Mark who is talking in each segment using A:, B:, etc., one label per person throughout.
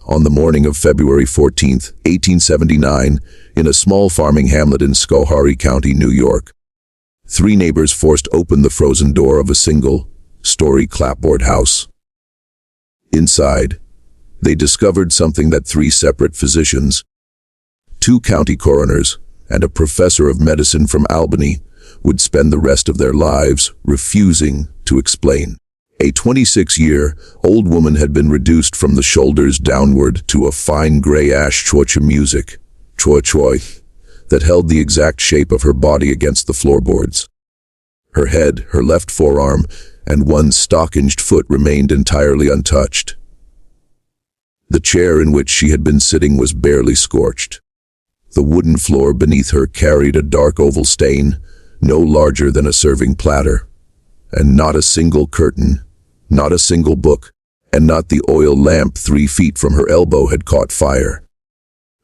A: On the morning of February 14th, 1879, in a small farming hamlet in Schoharie County, New York, three neighbors forced open the frozen door of a single-story clapboard house. Inside, they discovered something that three separate physicians, two county coroners, and a professor of medicine from Albany would spend the rest of their lives refusing to explain. A 26-year-old woman had been reduced from the shoulders downward to a fine gray-ash choy music, choy, that held the exact shape of her body against the floorboards. Her head, her left forearm, and one stockinged foot remained entirely untouched. The chair in which she had been sitting was barely scorched. The wooden floor beneath her carried a dark oval stain, no larger than a serving platter, and not a single curtain, not a single book, and not the oil lamp 3 feet from her elbow had caught fire.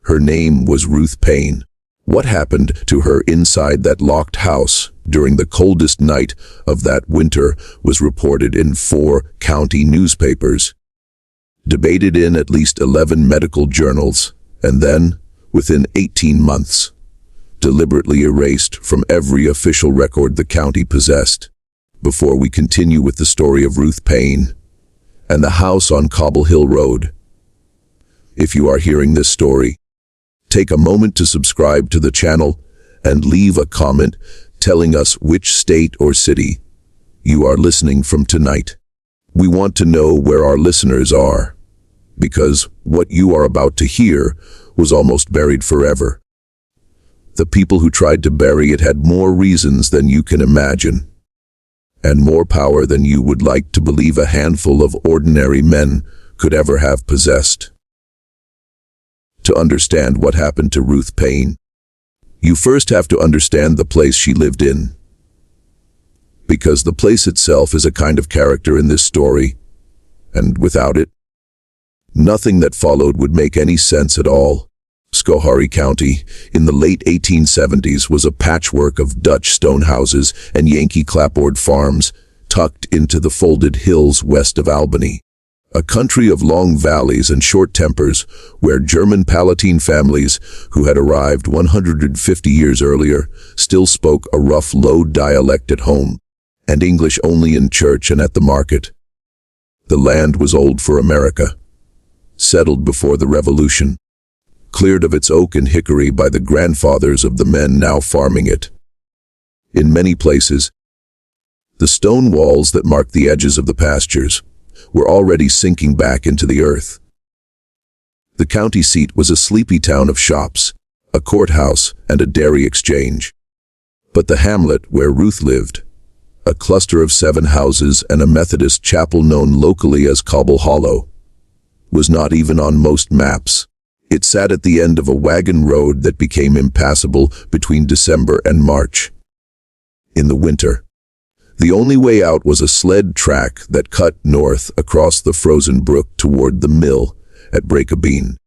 A: Her name was Ruth Payne. What happened to her inside that locked house during the coldest night of that winter was reported in 4 county newspapers, debated in at least 11 medical journals, and then, within 18 months, deliberately erased from every official record the county possessed. Before we continue with the story of Ruth Payne and the house on Cobble Hill Road, if you are hearing this story, take a moment to subscribe to the channel and leave a comment telling us which state or city you are listening from tonight. We want to know where our listeners are, because what you are about to hear was almost buried forever. The people who tried to bury it had more reasons than you can imagine, and more power than you would like to believe a handful of ordinary men could ever have possessed. To understand what happened to Ruth Payne, you first have to understand the place she lived in, because the place itself is a kind of character in this story, and without it, nothing that followed would make any sense at all. Schoharie County, in the late 1870s, was a patchwork of Dutch stone houses and Yankee clapboard farms tucked into the folded hills west of Albany. A country of long valleys and short tempers, where German Palatine families, who had arrived 150 years earlier, still spoke a rough, low dialect at home, and English only in church and at the market. The land was old for America, settled before the Revolution, cleared of its oak and hickory by the grandfathers of the men now farming it. In many places, the stone walls that marked the edges of the pastures were already sinking back into the earth. The county seat was a sleepy town of shops, a courthouse, and a dairy exchange. But the hamlet where Ruth lived, a cluster of 7 houses and a Methodist chapel known locally as Cobble Hollow, was not even on most maps. It sat at the end of a wagon road that became impassable between December and March. In the winter, the only way out was a sled track that cut north across the frozen brook toward the mill at Break-a-Bean.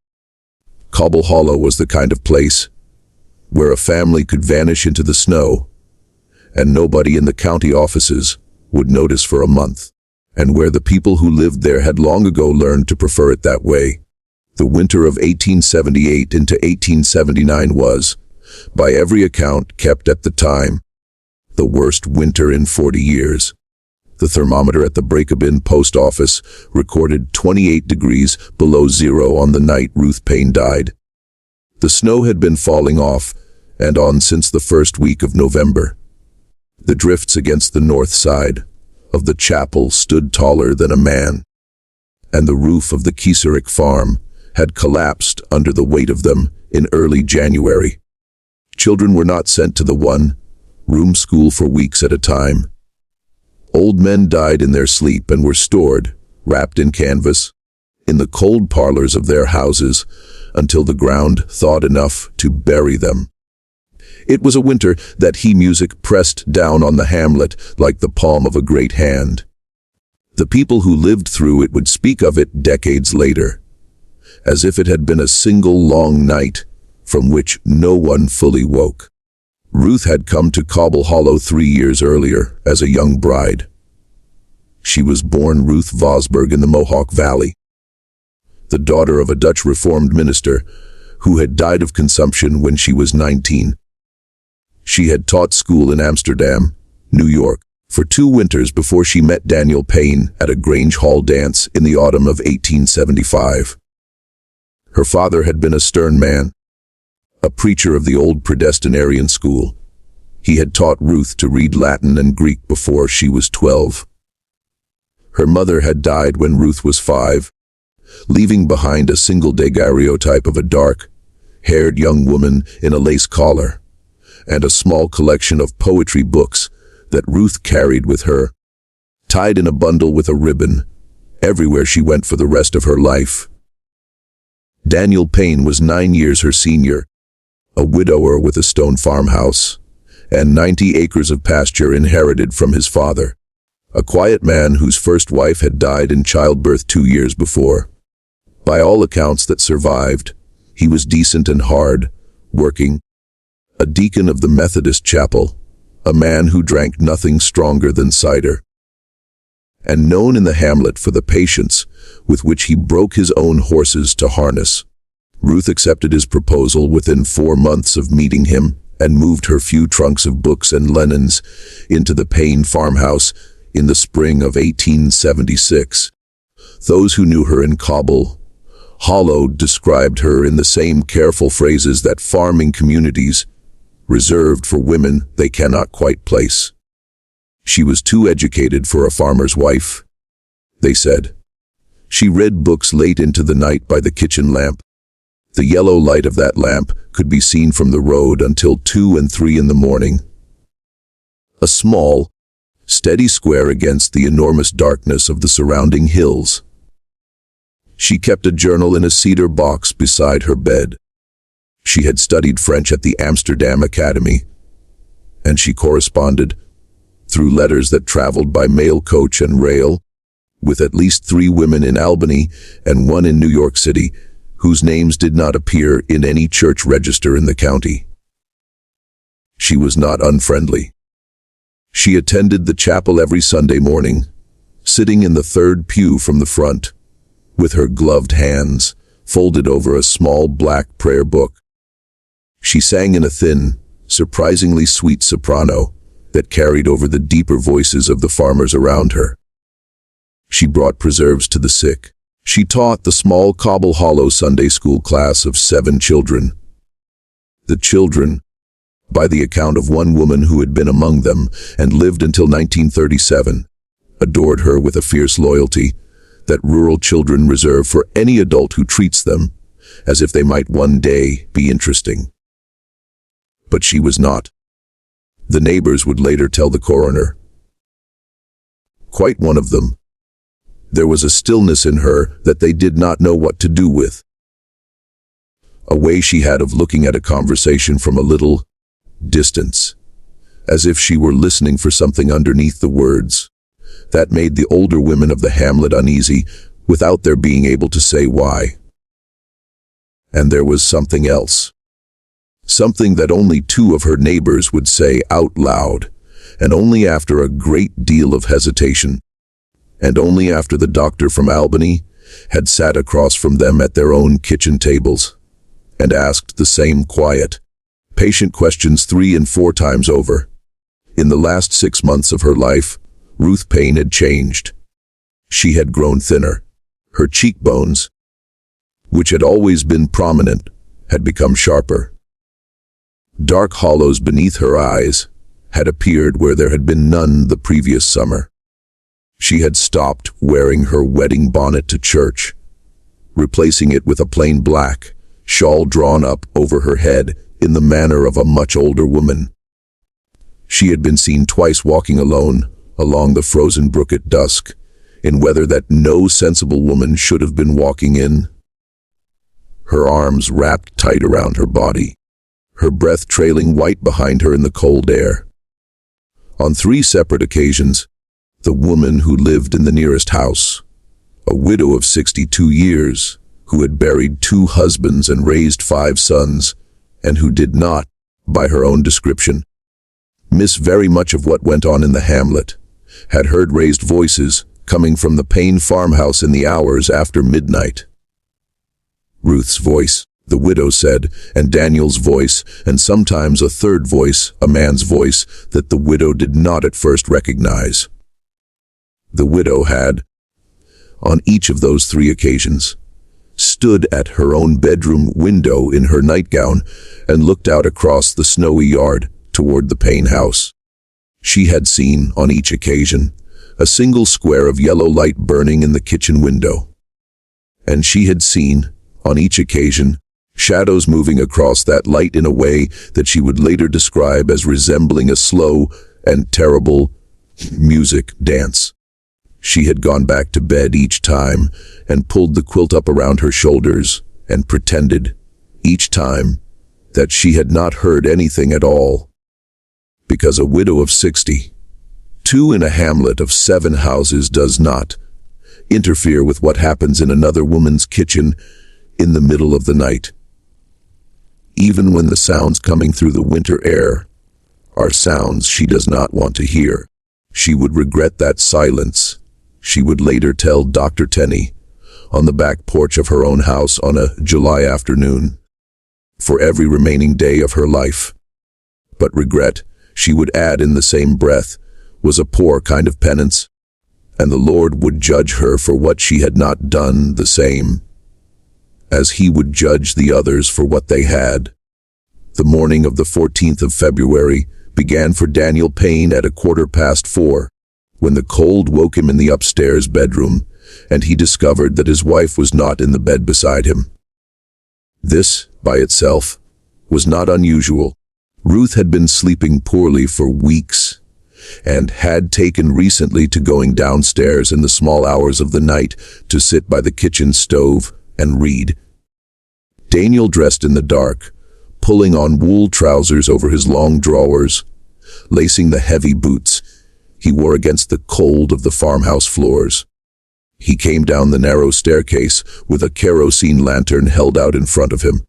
A: Cobble Hollow was the kind of place where a family could vanish into the snow, and nobody in the county offices would notice for a month, and where the people who lived there had long ago learned to prefer it that way. The winter of 1878 into 1879 was, by every account kept at the time, the worst winter in 40 years. The thermometer at the Break-a-Bean post office recorded 28 degrees below zero on the night Ruth Payne died. The snow had been falling off and on since the first week of November. The drifts against the north side of the chapel stood taller than a man, and the roof of the Schoharie farm had collapsed under the weight of them in early January. Children were not sent to the one-room school for weeks at a time. Old men died in their sleep and were stored, wrapped in canvas, in the cold parlors of their houses until the ground thawed enough to bury them. It was a winter that music pressed down on the hamlet like the palm of a great hand. The people who lived through it would speak of it decades later, as if it had been a single long night from which no one fully woke. Ruth had come to Cobble Hollow 3 years earlier as a young bride. She was born Ruth Vosberg in the Mohawk Valley. the daughter of a Dutch Reformed minister who had died of consumption when she was 19. She had taught school in Amsterdam, New York, for 2 winters before she met Daniel Payne at a Grange Hall dance in the autumn of 1875. Her father had been a stern man, a preacher of the old predestinarian school. He had taught Ruth to read Latin and Greek before she was 12. Her mother had died when Ruth was 5, leaving behind a single daguerreotype of a dark-haired young woman in a lace collar, and a small collection of poetry books that Ruth carried with her, tied in a bundle with a ribbon, everywhere she went for the rest of her life. Daniel Payne was 9 years her senior, a widower with a stone farmhouse, and 90 acres of pasture inherited from his father, a quiet man whose first wife had died in childbirth 2 years before. By all accounts that survived, he was decent and hard, working, a deacon of the Methodist chapel, a man who drank nothing stronger than cider, and known in the hamlet for the patience with which he broke his own horses to harness. Ruth accepted his proposal within 4 months of meeting him and moved her few trunks of books and linens into the Payne farmhouse in the spring of 1876. Those who knew her in Cobble Hollow described her in the same careful phrases that farming communities, reserved for women they cannot quite place. She was too educated for a farmer's wife, they said. She read books late into the night by the kitchen lamp. The yellow light of that lamp could be seen from the road until 2 and 3 in the morning. A small, steady square against the enormous darkness of the surrounding hills. She kept a journal in a cedar box beside her bed. She had studied French at the Amsterdam Academy, and she corresponded, through letters that traveled by mail coach and rail, with at least 3 women in Albany and 1 in New York City, whose names did not appear in any church register in the county. She was not unfriendly. She attended the chapel every Sunday morning, sitting in the 3rd pew from the front, with her gloved hands folded over a small black prayer book. She sang in a thin, surprisingly sweet soprano that carried over the deeper voices of the farmers around her. She brought preserves to the sick. She taught the small Cobble Hollow Sunday school class of 7 children. The children, by the account of one woman who had been among them and lived until 1937, adored her with a fierce loyalty that rural children reserve for any adult who treats them as if they might one day be interesting. But she was not. The neighbors would later tell the coroner. Quite one of them. There was a stillness in her that they did not know what to do with. A way she had of looking at a conversation from a little distance, as if she were listening for something underneath the words, that made the older women of the hamlet uneasy without their being able to say why. And there was something else. Something that only 2 of her neighbors would say out loud, and only after a great deal of hesitation, and only after the doctor from Albany had sat across from them at their own kitchen tables, and asked the same quiet, patient questions 3 and 4 times over. In the last 6 months of her life, Ruth Payne had changed. She had grown thinner. Her cheekbones, which had always been prominent, had become sharper. Dark hollows beneath her eyes had appeared where there had been none the previous summer. She had stopped wearing her wedding bonnet to church, replacing it with a plain black shawl drawn up over her head in the manner of a much older woman. She had been seen twice walking alone along the frozen brook at dusk, in weather that no sensible woman should have been walking in. Her arms wrapped tight around her body, her breath trailing white behind her in the cold air. On 3 separate occasions, the woman who lived in the nearest house, a widow of 62 years, who had buried 2 husbands and raised 5 sons, and who did not, by her own description, miss very much of what went on in the hamlet, had heard raised voices coming from the Payne farmhouse in the hours after midnight. Ruth's voice, the widow said, and Daniel's voice, and sometimes a third voice, a man's voice, that the widow did not at first recognize. The widow had, on each of those 3 occasions, stood at her own bedroom window in her nightgown and looked out across the snowy yard toward the Payne house. She had seen, on each occasion, a single square of yellow light burning in the kitchen window. And she had seen, on each occasion, shadows moving across that light in a way that she would later describe as resembling a slow and terrible music dance. She had gone back to bed each time and pulled the quilt up around her shoulders and pretended, each time, that she had not heard anything at all. Because a widow of 60, 2 in a hamlet of 7 houses, does not interfere with what happens in another woman's kitchen in the middle of the night. Even when the sounds coming through the winter air are sounds she does not want to hear. She would regret that silence, she would later tell Dr. Tenney, on the back porch of her own house on a July afternoon, for every remaining day of her life. But regret, she would add in the same breath, was a poor kind of penance, and the Lord would judge her for what she had not done the same, as he would judge the others for what they had. The morning of the 14th of February began for Daniel Payne at 4:15, when the cold woke him in the upstairs bedroom, and he discovered that his wife was not in the bed beside him. This, by itself, was not unusual. Ruth had been sleeping poorly for weeks, and had taken recently to going downstairs in the small hours of the night to sit by the kitchen stove and read. Daniel dressed in the dark, pulling on wool trousers over his long drawers, lacing the heavy boots he wore against the cold of the farmhouse floors. He came down the narrow staircase with a kerosene lantern held out in front of him.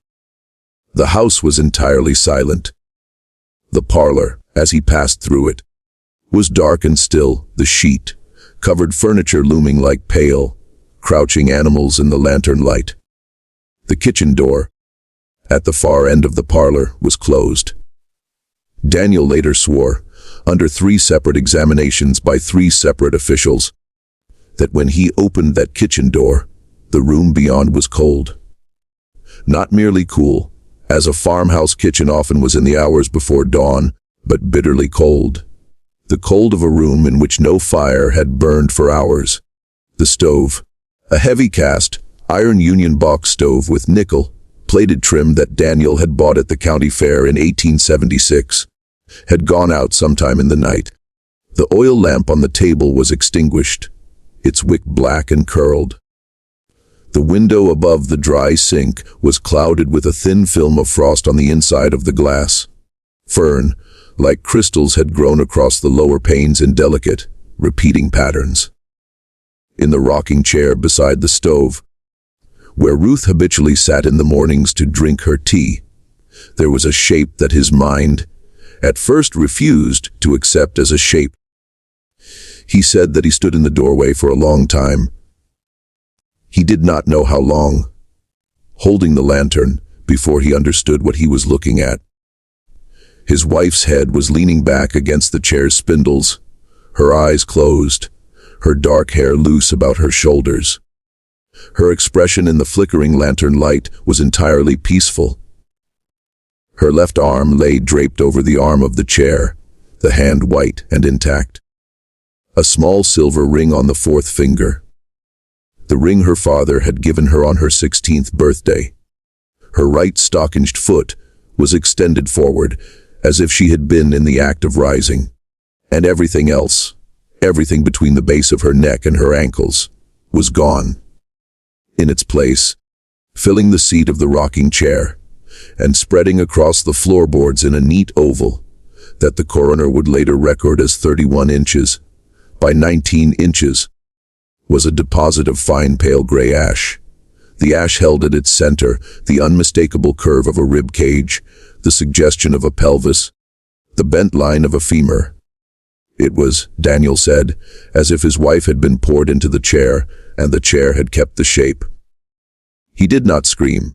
A: The house was entirely silent. The parlor, as he passed through it, was dark and still, the sheet, covered furniture looming like pale, crouching animals in the lantern light. The kitchen door, at the far end of the parlor, was closed. Daniel later swore, under 3 separate examinations by 3 separate officials, that when he opened that kitchen door, the room beyond was cold. Not merely cool, as a farmhouse kitchen often was in the hours before dawn, but bitterly cold. The cold of a room in which no fire had burned for hours. The stove, a heavy cast, iron Union box stove with nickel-plated trim that Daniel had bought at the county fair in 1876, had gone out sometime in the night. The oil lamp on the table was extinguished, its wick black and curled. The window above the dry sink was clouded with a thin film of frost on the inside of the glass. Fern, like crystals, had grown across the lower panes in delicate, repeating patterns. In the rocking chair beside the stove, where Ruth habitually sat in the mornings to drink her tea, there was a shape that his mind at first refused to accept as a shape. He said that he stood in the doorway for a long time. He did not know how long, holding the lantern, before he understood what he was looking at. His wife's head was leaning back against the chair's spindles, her eyes closed, her dark hair loose about her shoulders. Her expression in the flickering lantern light was entirely peaceful. Her left arm lay draped over the arm of the chair, the hand white and intact. A small silver ring on the 4th finger. The ring her father had given her on her 16th birthday. Her right stockinged foot was extended forward, as if she had been in the act of rising. And everything else, everything between the base of her neck and her ankles, was gone. In its place, filling the seat of the rocking chair, and spreading across the floorboards in a neat oval that the coroner would later record as 31 inches by 19 inches, was a deposit of fine pale gray ash. The ash held at its center the unmistakable curve of a rib cage, the suggestion of a pelvis, the bent line of a femur. It was, Daniel said, as if his wife had been poured into the chair, and the chair had kept the shape. He did not scream.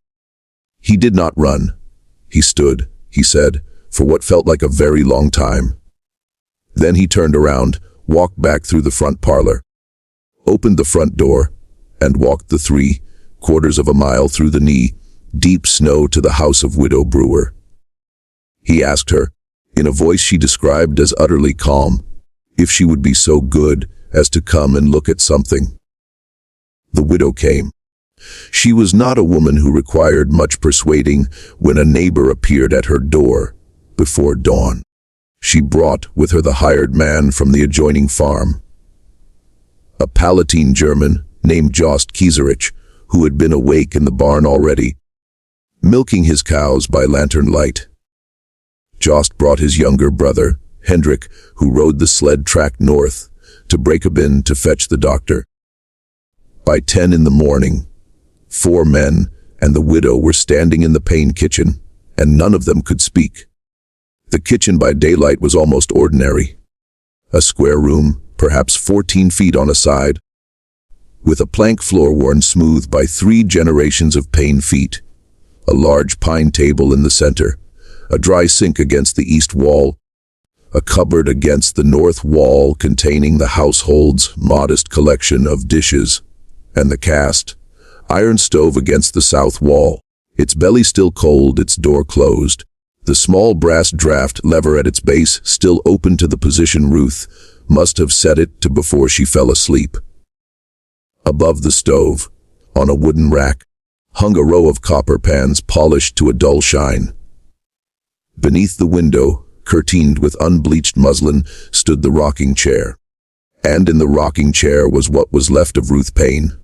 A: He did not run. He stood, he said, for what felt like a very long time. Then he turned around, walked back through the front parlor, opened the front door, and walked the 3/4 of a mile through the knee-deep snow to the house of Widow Brewer. He asked her, in a voice she described as utterly calm, if she would be so good as to come and look at something. The widow came. She was not a woman who required much persuading when a neighbor appeared at her door before dawn. She brought with her the hired man from the adjoining farm, a Palatine German named Jost Kieserich, who had been awake in the barn already, milking his cows by lantern light. Jost brought his younger brother, Hendrik, who rode the sled track north to Breakabin to fetch the doctor. By 10 in the morning, 4 men and the widow were standing in the Payne kitchen, and none of them could speak. The kitchen by daylight was almost ordinary. A square room, perhaps 14 feet on a side, with a plank floor worn smooth by 3 generations of Payne feet, a large pine table in the center, a dry sink against the east wall, a cupboard against the north wall containing the household's modest collection of dishes, and the cast iron stove against the south wall, its belly still cold, its door closed, the small brass draft lever at its base still open to the position Ruth must have set it to before she fell asleep. Above the stove, on a wooden rack, hung a row of copper pans polished to a dull shine. Beneath the window, curtained with unbleached muslin, stood the rocking chair. And in the rocking chair was what was left of Ruth Payne.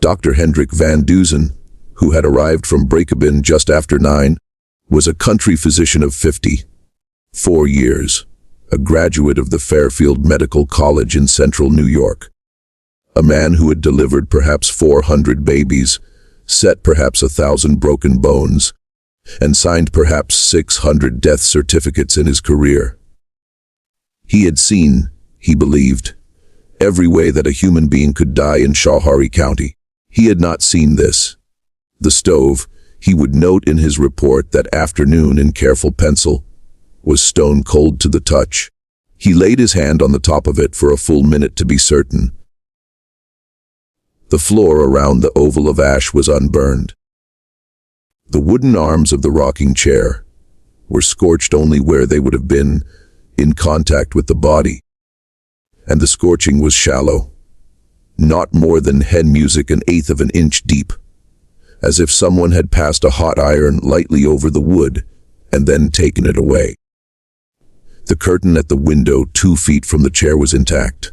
A: Dr. Hendrik van Duzen, who had arrived from Breakabin just after 9, was a country physician of 54 years, a graduate of the Fairfield Medical College in central New York. A man who had delivered perhaps 400 babies, set perhaps 1,000 broken bones, and signed perhaps 600 death certificates in his career. He had seen, he believed, every way that a human being could die in Schoharie County. He had not seen this. The stove, he would note in his report that afternoon in careful pencil, was stone cold to the touch. He laid his hand on the top of it for a full minute to be certain. The floor around the oval of ash was unburned. The wooden arms of the rocking chair were scorched only where they would have been in contact with the body, and the scorching was shallow, not more than hen music 1/8 of an inch deep, as if someone had passed a hot iron lightly over the wood and then taken it away. The curtain at the window 2 feet from the chair was intact.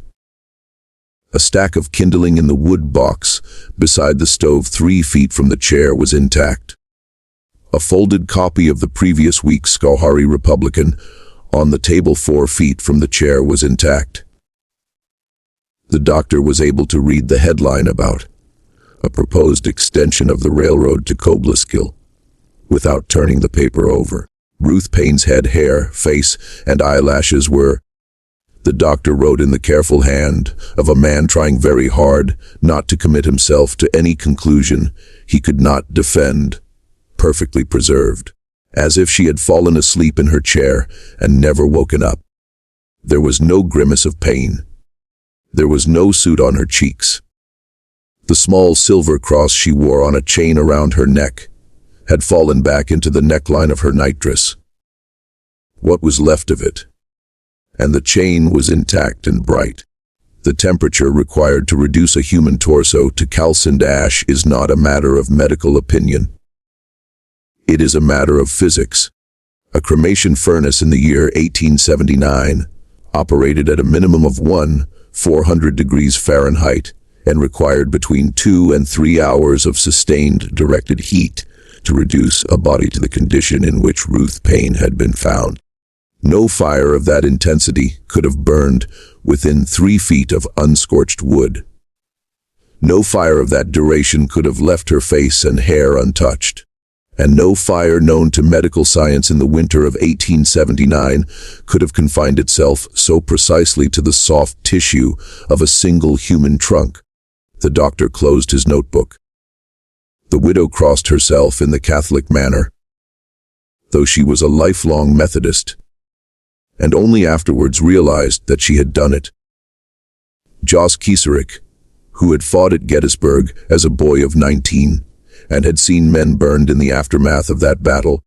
A: A stack of kindling in the wood box beside the stove 3 feet from the chair was intact. A folded copy of the previous week's Schoharie Republican on the table 4 feet from the chair was intact. The doctor was able to read the headline about a proposed extension of the railroad to Combustion without turning the paper over. Ruth Payne's head, hair, face, and eyelashes were, the doctor wrote in the careful hand of a man trying very hard not to commit himself to any conclusion he could not defend, perfectly preserved, as if she had fallen asleep in her chair and never woken up. There was no grimace of pain. There was no soot on her cheeks. The small silver cross she wore on a chain around her neck had fallen back into the neckline of her nightdress. What was left of it? And the chain was intact and bright. The temperature required to reduce a human torso to calcined ash is not a matter of medical opinion. It is a matter of physics. A cremation furnace in the year 1879 operated at a minimum of 400 degrees Fahrenheit and required between 2 and 3 hours of sustained directed heat to reduce a body to the condition in which Ruth Payne had been found. No fire of that intensity could have burned within 3 feet of unscorched wood. No fire of that duration could have left her face and hair untouched. And no fire known to medical science in the winter of 1879 could have confined itself so precisely to the soft tissue of a single human trunk. The doctor closed his notebook. The widow crossed herself in the Catholic manner, though she was a lifelong Methodist, and only afterwards realized that she had done it. Jos Kieserick, who had fought at Gettysburg as a boy of 19 and had seen men burned in the aftermath of that battle,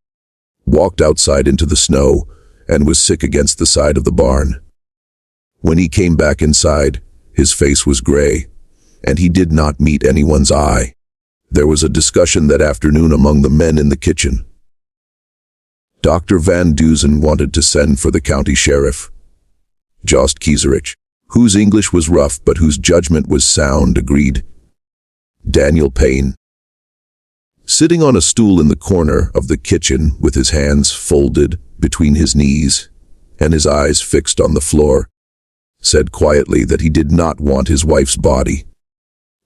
A: walked outside into the snow and was sick against the side of the barn. When he came back inside, his face was gray, and he did not meet anyone's eye. There was a discussion that afternoon among the men in the kitchen. Dr. Van Dusen wanted to send for the county sheriff. Jos Kieserick, whose English was rough but whose judgment was sound, agreed. Daniel Payne, sitting on a stool in the corner of the kitchen with his hands folded between his knees and his eyes fixed on the floor, said quietly that he did not want his wife's body,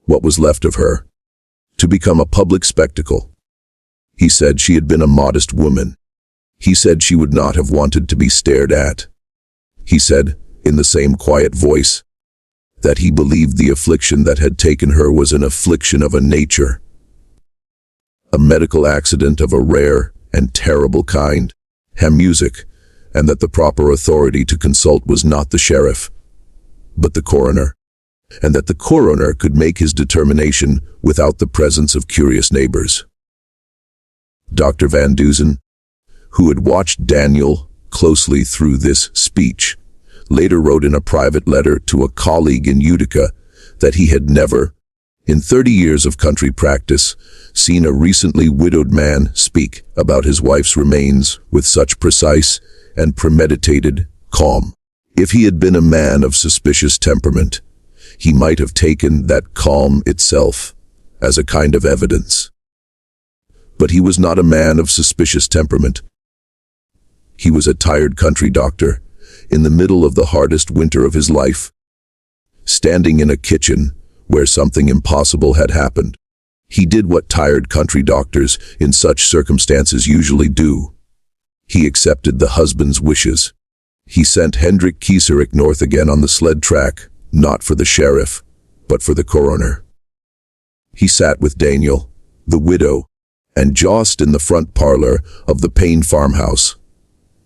A: what was left of her, to become a public spectacle. He said she had been a modest woman. He said she would not have wanted to be stared at. He said, in the same quiet voice, that he believed the affliction that had taken her was an affliction of a nature, a medical accident of a rare and terrible kind, music, and that the proper authority to consult was not the sheriff, but the coroner, and that the coroner could make his determination without the presence of curious neighbors. Dr. Van Dusen, who had watched Daniel closely through this speech, later wrote in a private letter to a colleague in Utica that he had never, in 30 years of country practice, seen a recently widowed man speak about his wife's remains with such precise and premeditated calm. If he had been a man of suspicious temperament, he might have taken that calm itself as a kind of evidence. But he was not a man of suspicious temperament. He was a tired country doctor, in the middle of the hardest winter of his life, standing in a kitchen where something impossible had happened. He did what tired country doctors in such circumstances usually do. He accepted the husband's wishes. He sent Hendrik Kieserick north again on the sled track, not for the sheriff, but for the coroner. He sat with Daniel, the widow, and Jost in the front parlor of the Payne farmhouse,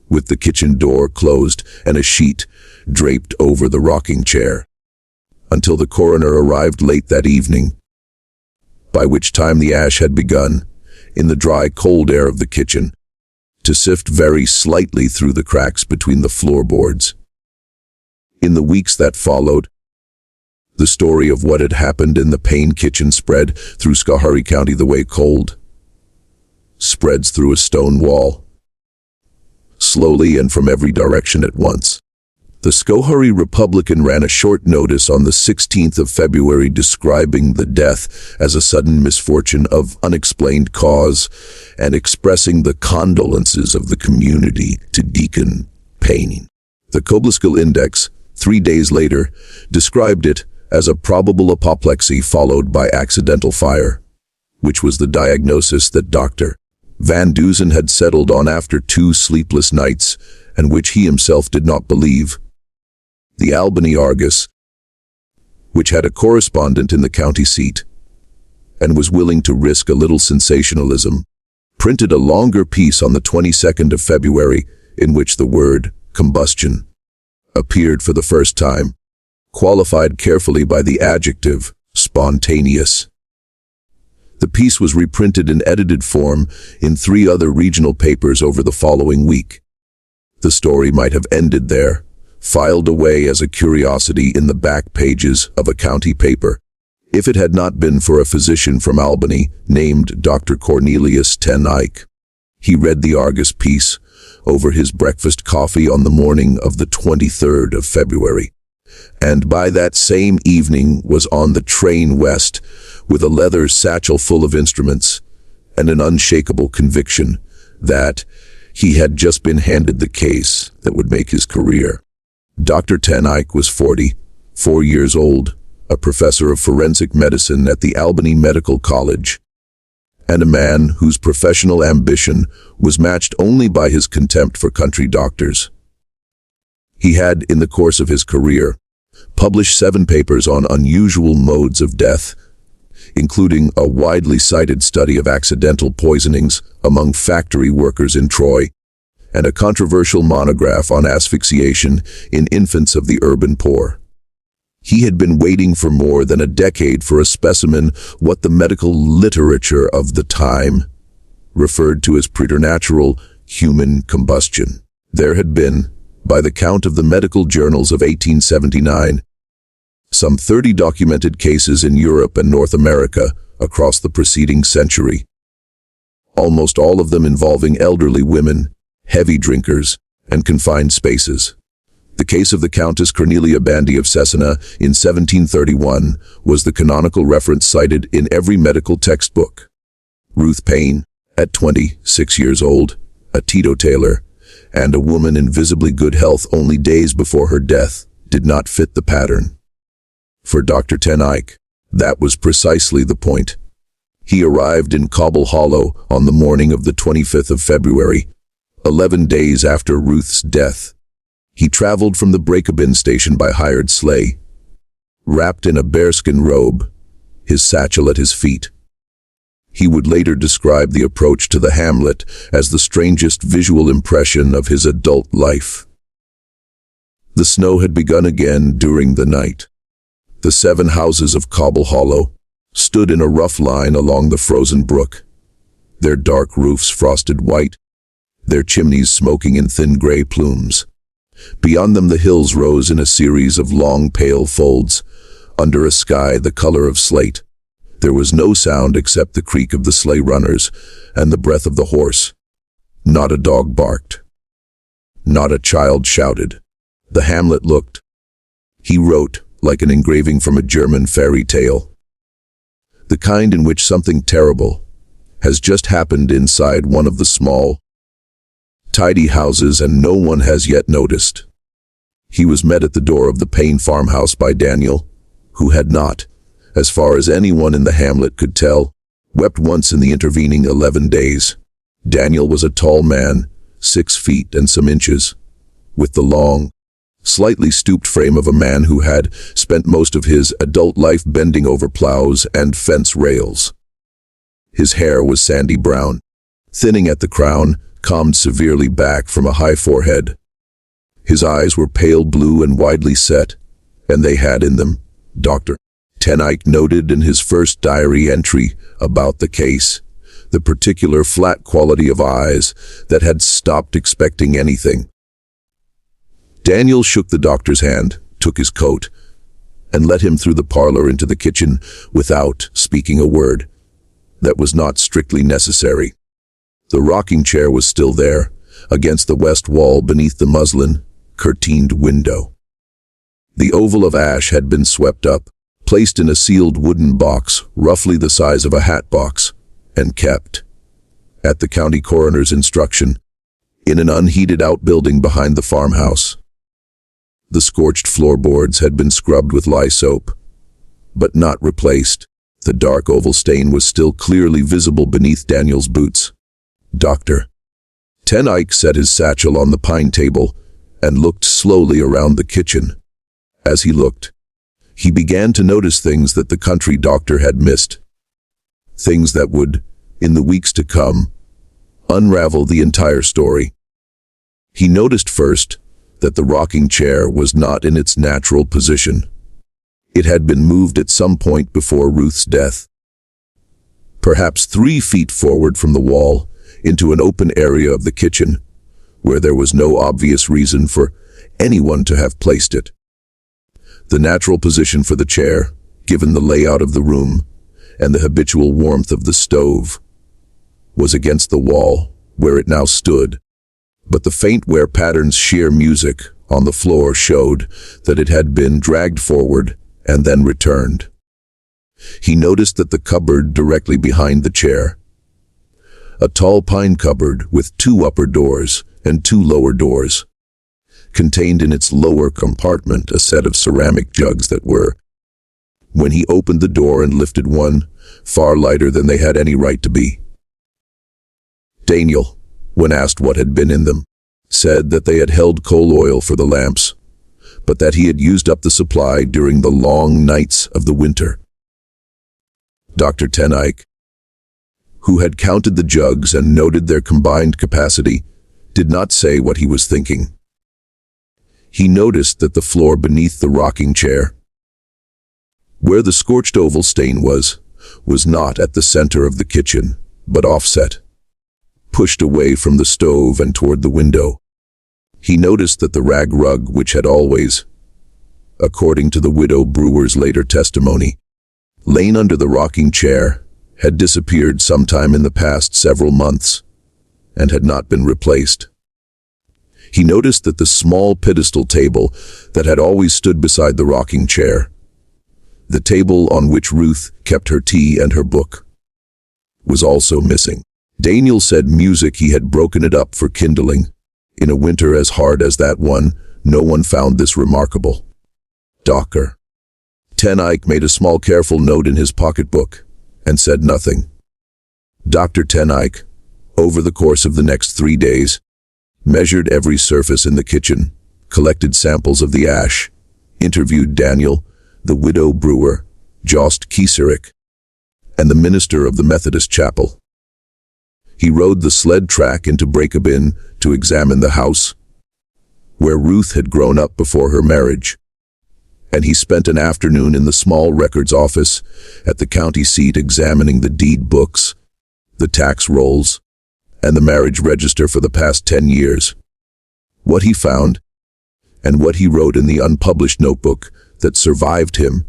A: with the kitchen door closed and a sheet draped over the rocking chair, until the coroner arrived late that evening, by which time the ash had begun, in the dry, cold air of the kitchen, to sift very slightly through the cracks between the floorboards. In the weeks that followed, the story of what had happened in the Payne kitchen spread through Schoharie County the way cold spreads through a stone wall, slowly and from every direction at once. The Schoharie Republican ran a short notice on the 16th of February describing the death as a sudden misfortune of unexplained cause and expressing the condolences of the community to Deacon Payne. The Combustion Index, 3 days later, described it as a probable apoplexy followed by accidental fire, which was the diagnosis that Dr. Van Dusen had settled on after 2 sleepless nights, and which he himself did not believe. The Albany Argus, which had a correspondent in the county seat, and was willing to risk a little sensationalism, printed a longer piece on the 22nd of February in which the word combustion appeared for the first time, qualified carefully by the adjective spontaneous. The piece was reprinted in edited form in 3 other regional papers over the following week. The story might have ended there, filed away as a curiosity in the back pages of a county paper, if it had not been for a physician from Albany named Dr. Cornelius Ten Eyck. He read the Argus piece over his breakfast coffee on the morning of the 23rd of February, and by that same evening was on the train west with a leather satchel full of instruments and an unshakable conviction that he had just been handed the case that would make his career. Dr. Ten Eyck was 44 years old, a professor of forensic medicine at the Albany Medical College, and a man whose professional ambition was matched only by his contempt for country doctors. He had, in the course of his career, published 7 papers on unusual modes of death, including a widely cited study of accidental poisonings among factory workers in Troy, and a controversial monograph on asphyxiation in infants of the urban poor. He had been waiting for more than a decade for a specimen what the medical literature of the time referred to as preternatural human combustion. There had been, by the count of the medical journals of 1879, some 30 documented cases in Europe and North America across the preceding century, almost all of them involving elderly women, heavy drinkers, and confined spaces. The case of the Countess Cornelia Bandy of Cesena in 1731 was the canonical reference cited in every medical textbook. Ruth Paine, at 26 years old, a teetotaler, and a woman in visibly good health only days before her death, did not fit the pattern. For Dr. Ten Eyck, that was precisely the point. He arrived in Cobble Hollow on the morning of the 25th of February, 11 days after Ruth's death. He traveled from the break-a-bin station by hired sleigh, wrapped in a bearskin robe, his satchel at his feet. He would later describe the approach to the hamlet as the strangest visual impression of his adult life. The snow had begun again during the night. The 7 houses of Cobble Hollow stood in a rough line along the frozen brook, their dark roofs frosted white, their chimneys smoking in thin gray plumes. Beyond them the hills rose in a series of long pale folds, under a sky the color of slate. There was no sound except the creak of the sleigh runners and the breath of the horse. Not a dog barked. Not a child shouted. The hamlet looked, he wrote, like an engraving from a German fairy tale. The kind in which something terrible has just happened inside one of the small, tidy houses and no one has yet noticed. He was met at the door of the Payne farmhouse by Daniel, who had not, as far as anyone in the hamlet could tell, wept once in the intervening 11 days. Daniel was a tall man, 6 feet and some inches, with the long, slightly stooped frame of a man who had spent most of his adult life bending over plows and fence rails. His hair was sandy brown, thinning at the crown, combed severely back from a high forehead. His eyes were pale blue and widely set, and they had in them, Dr. Ten Eyck noted in his first diary entry about the case, the particular flat quality of eyes that had stopped expecting anything. Daniel shook the doctor's hand, took his coat, and led him through the parlor into the kitchen without speaking a word. That was not strictly necessary. The rocking chair was still there, against the west wall beneath the muslin, curtained window. The oval of ash had been swept up, placed in a sealed wooden box roughly the size of a hat box, and kept, at the county coroner's instruction, in an unheated outbuilding behind the farmhouse. The scorched floorboards had been scrubbed with lye soap, but not replaced. The dark oval stain was still clearly visible beneath Daniel's boots. Dr. Ten Eyck set his satchel on the pine table and looked slowly around the kitchen. As he looked, he began to notice things that the country doctor had missed. Things that would, in the weeks to come, unravel the entire story. He noticed first that the rocking chair was not in its natural position. It had been moved at some point before Ruth's death, perhaps 3 feet forward from the wall, into an open area of the kitchen, where there was no obvious reason for anyone to have placed it. The natural position for the chair, given the layout of the room and the habitual warmth of the stove, was against the wall, where it now stood, but the faint wear pattern's sheer music on the floor showed that it had been dragged forward and then returned. He noticed that the cupboard directly behind the chair, a tall pine cupboard with 2 upper doors and 2 lower doors, contained in its lower compartment a set of ceramic jugs that were, when he opened the door and lifted one, far lighter than they had any right to be. Daniel, when asked what had been in them, said that they had held coal oil for the lamps, but that he had used up the supply during the long nights of the winter. Dr. Ten Eyck, who had counted the jugs and noted their combined capacity, did not say what he was thinking. He noticed that the floor beneath the rocking chair, where the scorched oval stain was not at the center of the kitchen, but offset, pushed away from the stove and toward the window. He noticed that the rag rug, which had always, according to the widow brewer's later testimony, lain under the rocking chair, had disappeared sometime in the past several months and had not been replaced. He noticed that the small pedestal table that had always stood beside the rocking chair, the table on which Ruth kept her tea and her book, was also missing. Daniel said music he had broken it up for kindling. In a winter as hard as that one, no one found this remarkable. Dr. Ten Eyck made a small careful note in his pocketbook and said nothing. Dr. Ten Eyck, over the course of the next 3 days, measured every surface in the kitchen, collected samples of the ash, interviewed Daniel, the widow brewer, Jost Kieserik, and the minister of the Methodist chapel. He rode the sled track into Breakabin to examine the house, where Ruth had grown up before her marriage, and he spent an afternoon in the small records office at the county seat examining the deed books, the tax rolls, and the marriage register for the past 10 years. What he found, and what he wrote in the unpublished notebook that survived him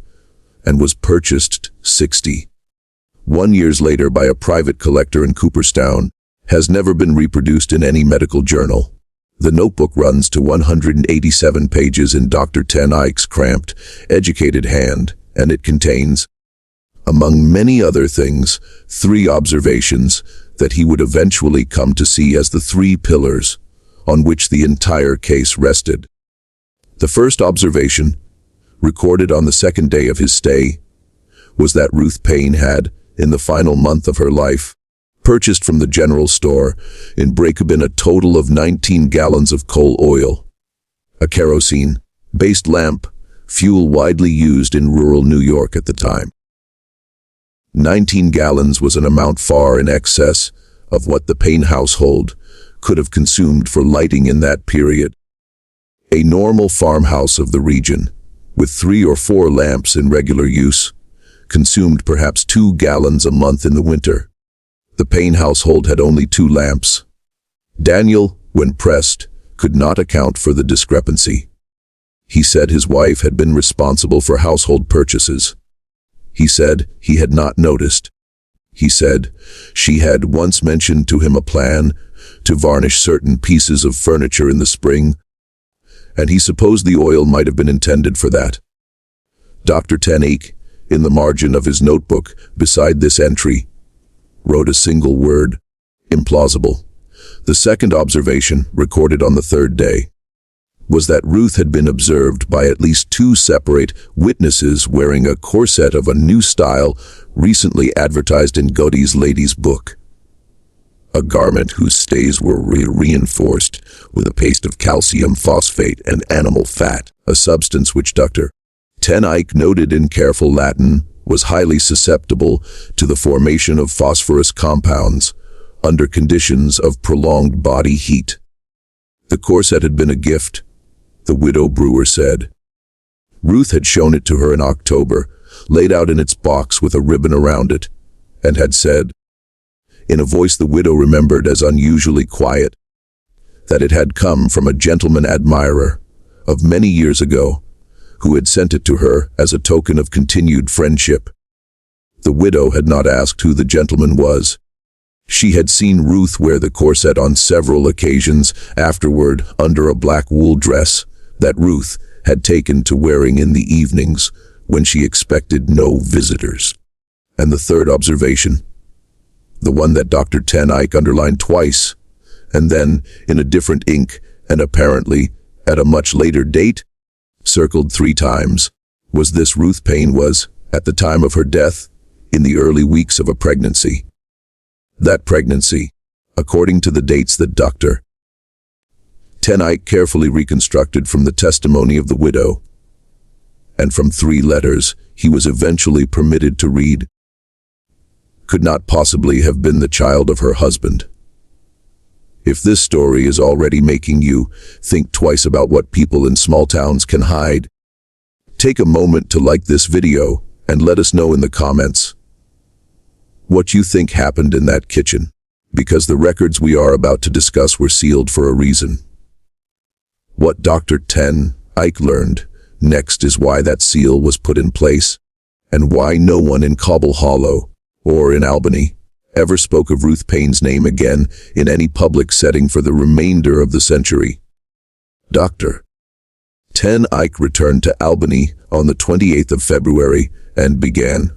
A: and was purchased 61 years later by a private collector in Cooperstown, has never been reproduced in any medical journal. The notebook runs to 187 pages in Dr. Ten Eyck's cramped, educated hand, and it contains, among many other things, 3 observations that he would eventually come to see as the 3 pillars on which the entire case rested. The first observation, recorded on the second day of his stay, was that Ruth Payne had, in the final month of her life, purchased from the general store in Breakabin a total of 19 gallons of coal oil, a kerosene-based lamp, fuel widely used in rural New York at the time. 19 gallons was an amount far in excess of what the Payne household could have consumed for lighting in that period. A normal farmhouse of the region, with 3 or 4 lamps in regular use, consumed perhaps 2 gallons a month in the winter. The Payne household had only 2 lamps. Daniel, when pressed, could not account for the discrepancy. He said his wife had been responsible for household purchases. He said he had not noticed. He said she had once mentioned to him a plan to varnish certain pieces of furniture in the spring, and he supposed the oil might have been intended for that. Dr. Ten Eyck, in the margin of his notebook beside this entry, wrote a single word: implausible. The second observation, recorded on the 3rd day, was that Ruth had been observed by at least 2 separate witnesses wearing a corset of a new style recently advertised in Godey's Lady's Book, a garment whose stays were reinforced with a paste of calcium phosphate and animal fat, a substance which Dr. Ten Eyck noted in careful Latin was highly susceptible to the formation of phosphorus compounds under conditions of prolonged body heat. The corset had been a gift, the widow brewer said. Ruth had shown it to her in October, laid out in its box with a ribbon around it, and had said, in a voice the widow remembered as unusually quiet, that it had come from a gentleman admirer of many years ago, who had sent it to her as a token of continued friendship. The widow had not asked who the gentleman was. She had seen Ruth wear the corset on several occasions afterward under a black wool dress that Ruth had taken to wearing in the evenings when she expected no visitors. And the third observation, the one that Dr. Ten Eyck underlined twice, and then in a different ink and apparently at a much later date, circled 3 times, was this: Ruth Payne was, at the time of her death, in the early weeks of a pregnancy. That pregnancy, according to the dates that Dr. Ten Eyck carefully reconstructed from the testimony of the widow, and from 3 letters he was eventually permitted to read, could not possibly have been the child of her husband. If this story is already making you think twice about what people in small towns can hide, take a moment to like this video and let us know in the comments what you think happened in that kitchen, because the records we are about to discuss were sealed for a reason. What Dr. Ten Eyck learned next is why that seal was put in place, and why no one in Cobble Hollow or in Albany ever spoke of Ruth Payne's name again in any public setting for the remainder of the century. Dr. Ten Eyck returned to Albany on the 28th of February and began,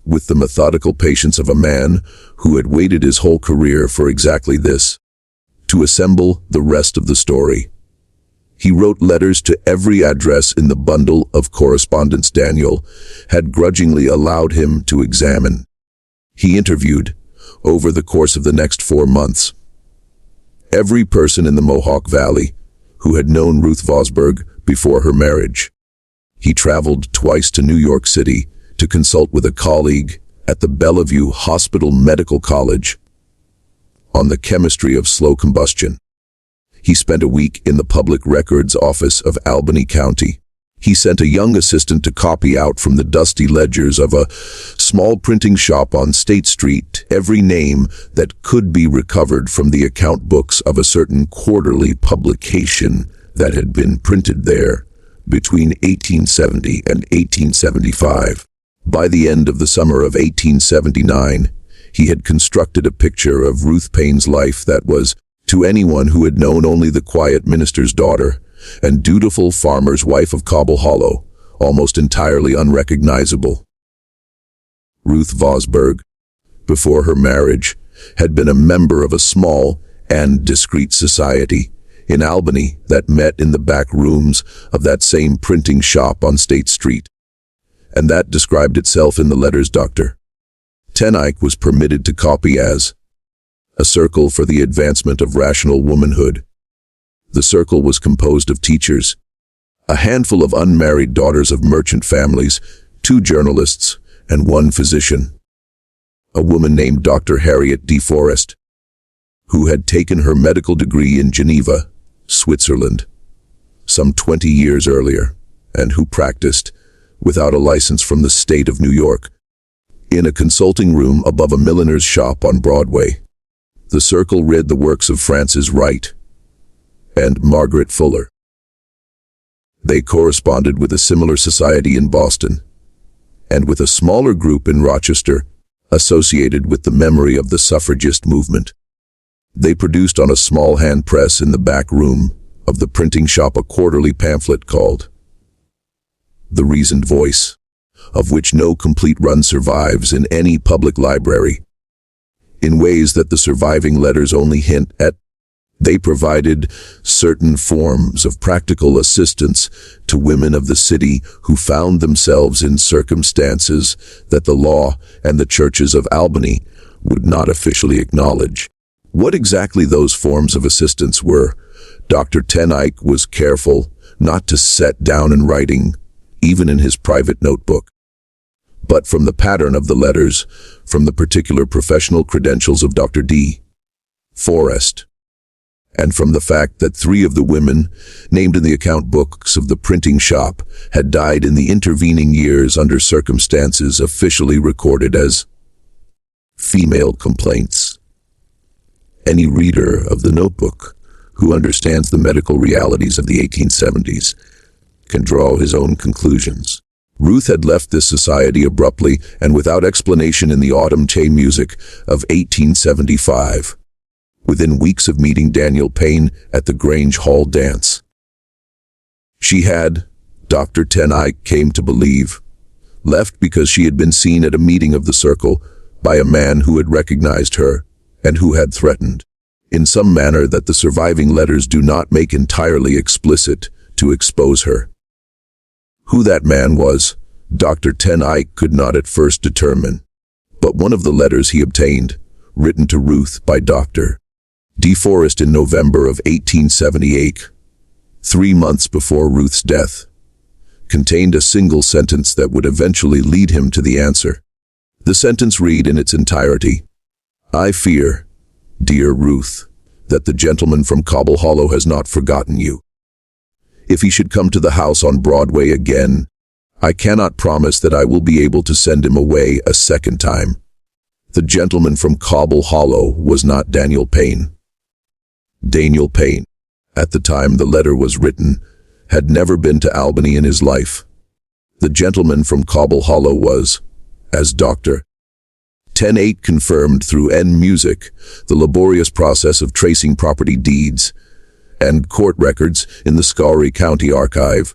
A: with the methodical patience of a man who had waited his whole career for exactly this, to assemble the rest of the story. He wrote letters to every address in the bundle of correspondence Daniel had grudgingly allowed him to examine. He interviewed, over the course of the next 4 months, every person in the Mohawk Valley who had known Ruth Vosburgh before her marriage. He traveled twice to New York City to consult with a colleague at the Bellevue Hospital Medical College on the chemistry of slow combustion. He spent a week in the Public Records Office of Albany County. He sent a young assistant to copy out from the dusty ledgers of a small printing shop on State Street every name that could be recovered from the account books of a certain quarterly publication that had been printed there between 1870 and 1875. By the end of the summer of 1879, he had constructed a picture of Ruth Payne's life that was, to anyone who had known only the quiet minister's daughter and dutiful farmer's wife of Cobble Hollow, almost entirely unrecognizable. Ruth Vosburgh, before her marriage, had been a member of a small and discreet society in Albany that met in the back rooms of that same printing shop on State Street, and that described itself in the letters Dr. Ten Eyck was permitted to copy as a circle for the advancement of rational womanhood. The circle was composed of teachers, a handful of unmarried daughters of merchant families, 2 journalists, and 1 physician, a woman named Dr. Harriet D. Forrest, who had taken her medical degree in Geneva, Switzerland, some 20 years earlier, and who practiced, without a license from the state of New York, in a consulting room above a milliner's shop on Broadway. The circle read the works of Frances Wright and Margaret Fuller. They corresponded with a similar society in Boston, and with a smaller group in Rochester, associated with the memory of the suffragist movement. They produced on a small hand press in the back room of the printing shop a quarterly pamphlet called The Reasoned Voice, of which no complete run survives in any public library, in ways that the surviving letters only hint at. They provided certain forms of practical assistance to women of the city who found themselves in circumstances that the law and the churches of Albany would not officially acknowledge. What exactly those forms of assistance were, Dr. Ten Eyck was careful not to set down in writing, even in his private notebook. But from the pattern of the letters, from the particular professional credentials of Dr. D. Forrest, and from the fact that 3 of the women named in the account books of the printing shop had died in the intervening years under circumstances officially recorded as female complaints. Any reader of the notebook who understands the medical realities of the 1870s can draw his own conclusions. Ruth had left this society abruptly and without explanation in the autumn tea music of 1875. Within weeks of meeting Daniel Payne at the Grange Hall dance. She had, Dr. Ten Eyck came to believe, left because she had been seen at a meeting of the circle by a man who had recognized her and who had threatened, in some manner that the surviving letters do not make entirely explicit, to expose her. Who that man was, Dr. Ten Eyck could not at first determine, but one of the letters he obtained, written to Ruth by Dr. D. Forrest in November of 1878, 3 months before Ruth's death, contained a single sentence that would eventually lead him to the answer. The sentence read in its entirety, "I fear, dear Ruth, that the gentleman from Cobble Hollow has not forgotten you. If he should come to the house on Broadway again, I cannot promise that I will be able to send him away a second time." The gentleman from Cobble Hollow was not Daniel Payne. Daniel Payne, at the time the letter was written, had never been to Albany in his life. The gentleman from Cobble Hollow was, as Dr. 10-8 confirmed through N-Music, the laborious process of tracing property deeds and court records in the Schoharie County archive,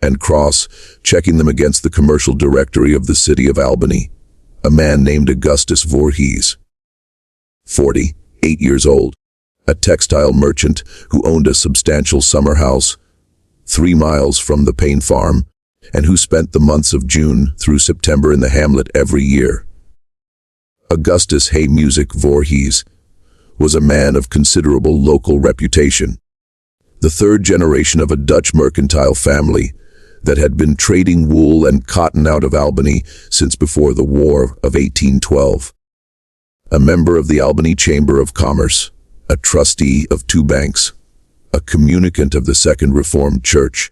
A: and cross-checking them against the commercial directory of the city of Albany, a man named Augustus Voorhees, 48 years old, a textile merchant who owned a substantial summer house 3 miles from the Payne farm, and who spent the months of June through September in the hamlet every year. Augustus Music Voorhees was a man of considerable local reputation, the third generation of a Dutch mercantile family that had been trading wool and cotton out of Albany since before the War of 1812. A member of the Albany Chamber of Commerce, a trustee of 2 banks, a communicant of the Second Reformed Church,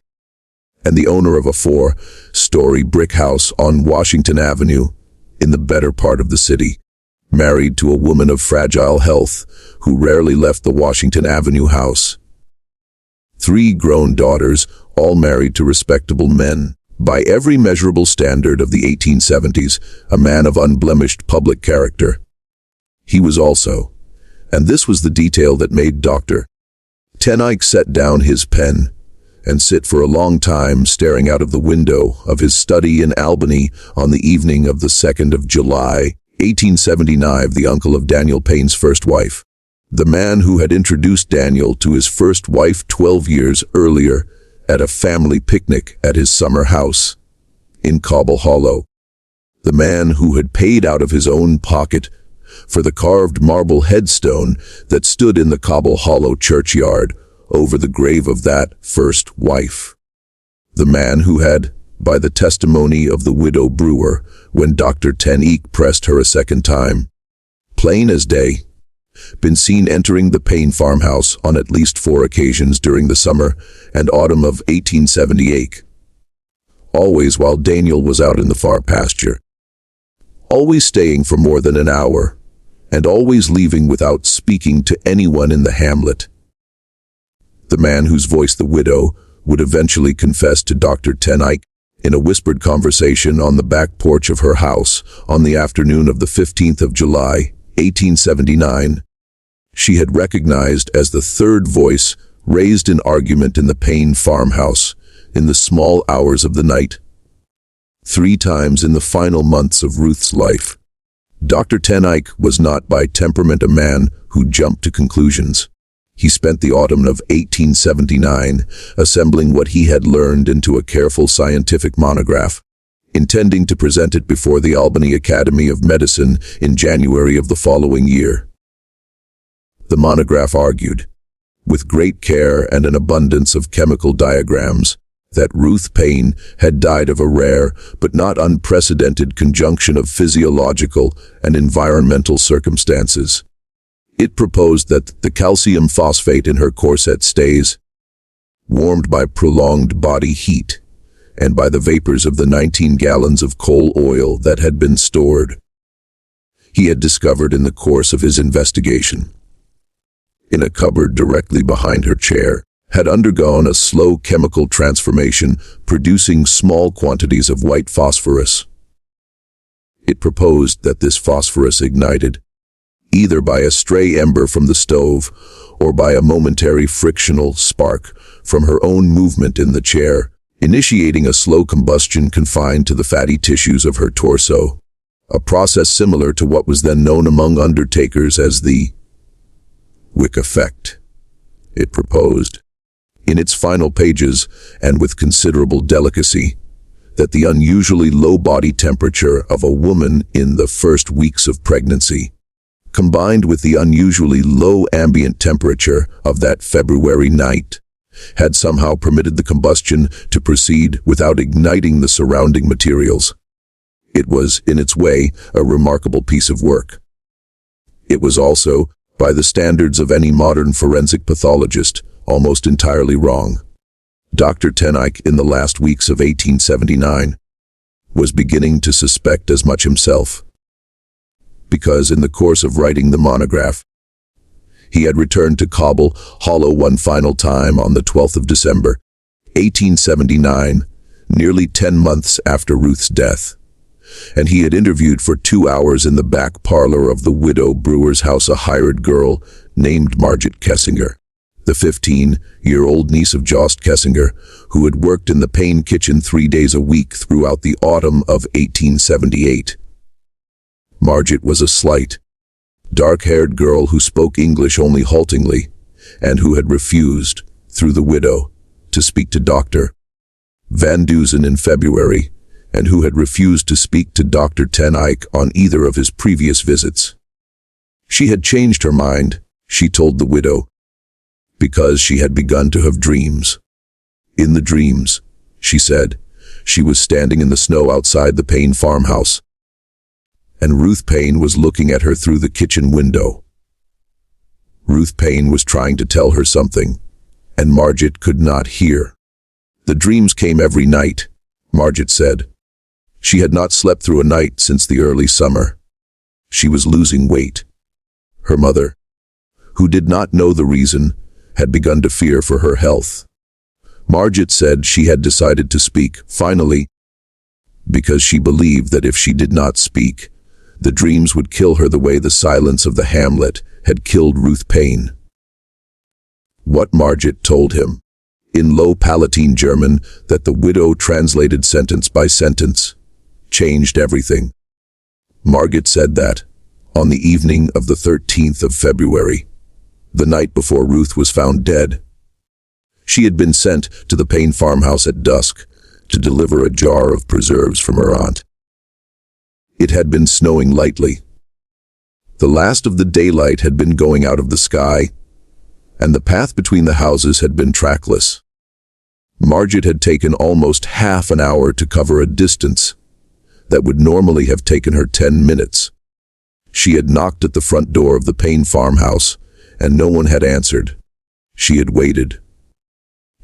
A: and the owner of a 4-story brick house on Washington Avenue in the better part of the city, married to a woman of fragile health who rarely left the Washington Avenue house. 3 grown daughters, all married to respectable men. By every measurable standard of the 1870s, a man of unblemished public character. He was also, and this was the detail that made Dr. 10-8 set down his pen and sit for a long time staring out of the window of his study in Albany on the evening of the 2nd of July, 1879, the uncle of Daniel Payne's first wife. The man who had introduced Daniel to his first wife 12 years earlier at a family picnic at his summer house in Cobble Hollow. The man who had paid out of his own pocket for the carved marble headstone that stood in the Cobble Hollow churchyard over the grave of that first wife. The man who had, by the testimony of the widow Brewer, when Dr. 10-8 pressed her a second time, plain as day, been seen entering the Payne farmhouse on at least 4 occasions during the summer and autumn of 1878. Always while Daniel was out in the far pasture. Always staying for more than an hour, and always leaving without speaking to anyone in the hamlet. The man whose voice the widow would eventually confess to Dr. 10-8 in a whispered conversation on the back porch of her house on the afternoon of the 15th of July, 1879, she had recognized as the third voice raised in argument in the Payne farmhouse in the small hours of the night. 3 times in the final months of Ruth's life. Dr. 10-8 was not by temperament a man who jumped to conclusions. He spent the autumn of 1879 assembling what he had learned into a careful scientific monograph, intending to present it before the Albany Academy of Medicine in January of the following year. The monograph argued, with great care and an abundance of chemical diagrams, that Ruth Payne had died of a rare but not unprecedented conjunction of physiological and environmental circumstances. It proposed that the calcium phosphate in her corset stays, warmed by prolonged body heat and by the vapors of the 19 gallons of coal oil that had been stored, he had discovered in the course of his investigation, in a cupboard directly behind her chair, had undergone a slow chemical transformation, producing small quantities of white phosphorus. It proposed that this phosphorus ignited, either by a stray ember from the stove or by a momentary frictional spark from her own movement in the chair, initiating a slow combustion confined to the fatty tissues of her torso, a process similar to what was then known among undertakers as the wick effect. It proposed, in its final pages and with considerable delicacy, that the unusually low body temperature of a woman in the first weeks of pregnancy, combined with the unusually low ambient temperature of that February night, had somehow permitted the combustion to proceed without igniting the surrounding materials. It was, in its way, a remarkable piece of work. It was also, by the standards of any modern forensic pathologist, almost entirely wrong. Dr. Tenike, in the last weeks of 1879, was beginning to suspect as much himself, because in the course of writing the monograph, he had returned to Cobble Hollow one final time on the 12th of December, 1879, nearly 10 months after Ruth's death, and he had interviewed for 2 hours in the back parlor of the widow brewer's house a hired girl named Margit Kessinger, the 15-year-old niece of Jost Kessinger, who had worked in the Payne kitchen 3 days a week throughout the autumn of 1878. Margit was a slight, dark-haired girl who spoke English only haltingly, and who had refused, through the widow, to speak to Dr. Van Dusen in February, and who had refused to speak to Dr. Tenike on either of his previous visits. She had changed her mind, she told the widow, because she had begun to have dreams. In the dreams, she said, she was standing in the snow outside the Payne farmhouse, and Ruth Payne was looking at her through the kitchen window. Ruth Payne was trying to tell her something, and Margit could not hear. The dreams came every night, Margit said. She had not slept through a night since the early summer. She was losing weight. Her mother, who did not know the reason, had begun to fear for her health. Margit said she had decided to speak, finally, because she believed that if she did not speak, the dreams would kill her the way the silence of the hamlet had killed Ruth Payne. What Margit told him, in low Palatine German that the widow translated sentence by sentence, changed everything. Margit said that, on the evening of the 13th of February, the night before Ruth was found dead, she had been sent to the Payne farmhouse at dusk to deliver a jar of preserves from her aunt. It had been snowing lightly. The last of the daylight had been going out of the sky, and the path between the houses had been trackless. Margit had taken almost half an hour to cover a distance that would normally have taken her 10 minutes. She had knocked at the front door of the Payne farmhouse, and no one had answered. She had waited.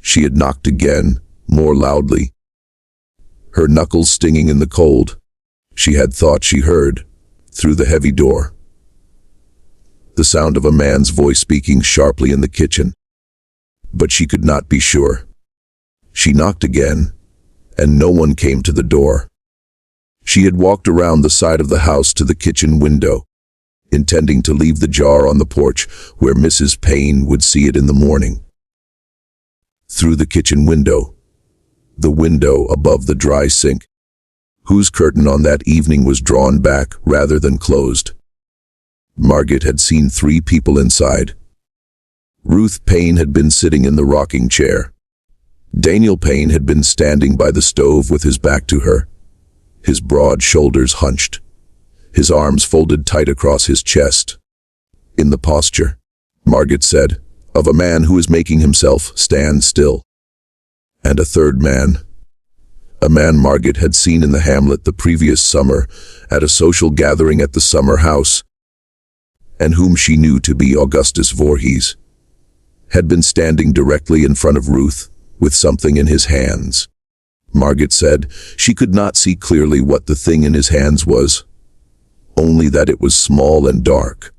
A: She had knocked again, more loudly. Her knuckles stinging in the cold, she had thought she heard, through the heavy door, the sound of a man's voice speaking sharply in the kitchen. But she could not be sure. She knocked again, and no one came to the door. She had walked around the side of the house to the kitchen window, intending to leave the jar on the porch where Mrs. Payne would see it in the morning. Through the kitchen window, the window above the dry sink, whose curtain on that evening was drawn back rather than closed, Margit had seen 3 people inside. Ruth Payne had been sitting in the rocking chair. Daniel Payne had been standing by the stove with his back to her, his broad shoulders hunched, his arms folded tight across his chest, in the posture, Margit said, of a man who is making himself stand still. And a third man, a man Margit had seen in the hamlet the previous summer at a social gathering at the summer house, and whom she knew to be Augustus Voorhees, had been standing directly in front of Ruth with something in his hands. Margit said she could not see clearly what the thing in his hands was, only that it was small and dark,